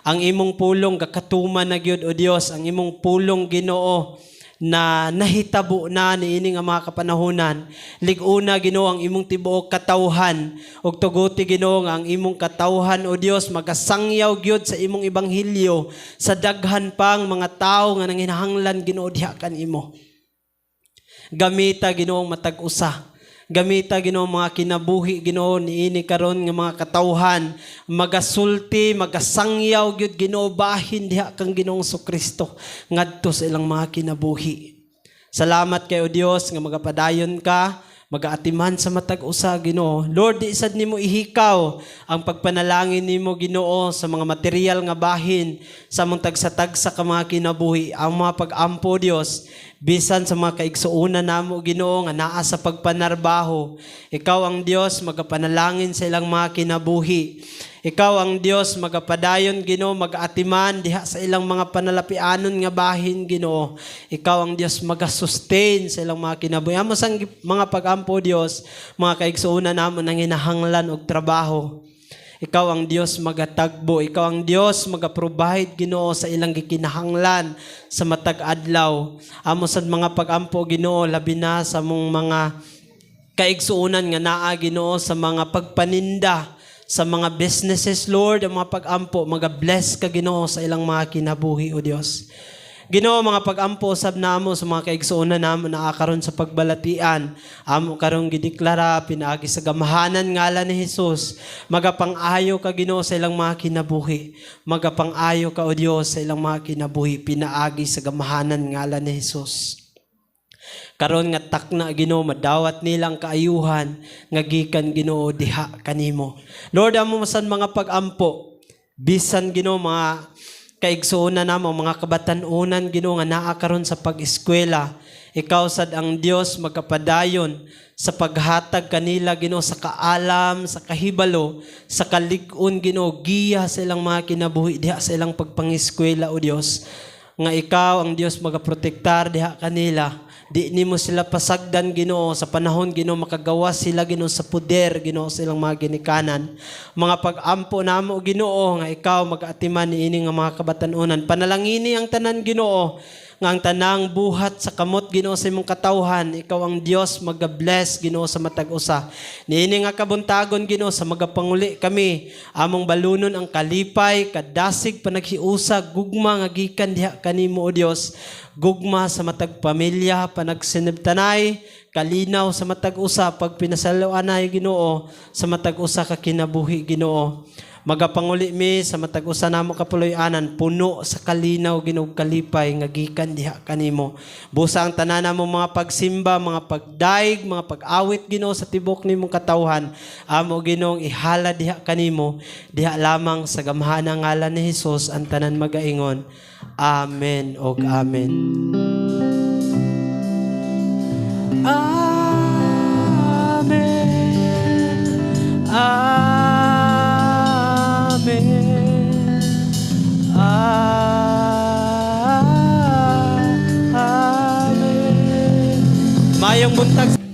Ang imong pulong gakatuman na gyud o Dios, ang imong pulong Ginoo na nahitabo na niini nga mga kapanahonan. Lig-una Ginoo ang imong tibuok katawhan ug tuguti Ginoo nga ang imong katawhan o Dios magasangyaw gyud sa imong ebanghelyo sa daghan pang mga tawo nga nanginahanglan Ginoo diha kanimo. Gamita Ginoong matag usa. Gamita Ginoo mga kinabuhi Ginoo niini karon nga mga katawhan magasulti magasangyaw gyud Ginoo bahin diha kang Ginoong Kristo ngadto sa ilang mga kinabuhi. Salamat kay o Dios nga magapadayon ka, magaatiman sa matag usa Ginoo. Lord, di sad nimo ihikaw ang pagpanalangin nimo Ginoo sa mga material nga bahin sa mong tagsa-tagsa ka mga kinabuhi, ang mga pag-ampo Dios bisan sa mga kaigsuonan namo Ginoo nga naa sa pagpanarbaho. Ikaw ang Dios magapanalangin sa ilang mga kinabuhi. Ikaw ang Dios magapadayon Ginoo magaatiman diha sa ilang mga panalapianon nga bahin Ginoo. Ikaw ang Dios magasustain sa ilang mga kinabuhi. Amo sang mga pag-ampo Dios, mga kaigsuonan namo nang hinahanglan og trabaho. Ikaw ang Dios magatagbo, ikaw ang Dios magaprovide Ginoo sa ilang gikinahanglan sa matag adlaw. Amo sad mga pag-ampo Ginoo labi na sa mong mga kaigsuonan nga naa Ginoo sa mga pagpaninda, sa mga businesses Lord, ang mga pag-ampo maga-bless ka Ginoo sa ilang mga kinabuhi o Dios. Ginoo mga pag-ampo sab namo sa mga kaigsuonan namo naa karon sa pagbalatian. Amo karon gideklara pinaagi sa gamahanan ngalan ni Hesus. Magapang-ayo ka Ginoo sa ilang mga kinabuhi. Magapang-ayo ka o Dios sa ilang mga kinabuhi pinaagi sa gamahanan ngalan ni Hesus. Karon nga takna Ginoo madawat nilang kaayuhan nga gikan Ginoo diha kanimo. Lord amo masan mga pag-ampo bisan Ginoo mga kaigsuonan namo mga kabatan-unan Ginoo nga naa karon sa pag-eskwela. Ikaw sad ang Dios magkapadayon sa paghatag kanila Ginoo sa kaalam, sa kahibalo, sa kalig-on Ginoo, giya sa ilang mga kinabuhi diha sa ilang pagpangiskwela o Dios. Nga ikaw ang Dios magaprotektar diha kanila. Di nimo sila pasagdan Ginoo sa panahon Ginoo makagawas sila Ginoo sa poder Ginoo sa ilang mga ginikanan. Mga pag-ampo namo Ginoo nga ikaw mag-atiman niini nga mga kabatan-unan. Panalangini ang tanan Ginoo nga ang tanang buhat sa kamot Ginoo sa imong katawhan, ikaw ang Dios mag-bless Ginoo sa matag usa. Niini nga kabuntagon Ginoo sa magapanguli kami, among balunon ang kalipay, kadasig panaghiusa, gugma nga gikan diha kanimo o Dios. Gugma sa matag pamilya, panagsinibtanay, kalinaw sa matag usa, pag pinasaluanay Ginoo sa matag usa ka kinabuhi Ginoo. Magapanguli mi sa matag usa namo kapuloy-anan, puno sa kalinaw Ginoo kalipay nga gikan diha kanimo. Busa ang tanan namo mga pagsimba, mga pagdaig, mga pag-awit Ginoo sa tibok nimong katawhan. Amo Ginoong ihala diha kanimo, diha lamang sa gamhanang ngalan ni Hesus ang tanan magaingon. Amen og amen. Amen. Amen. Amen. Mayong buntag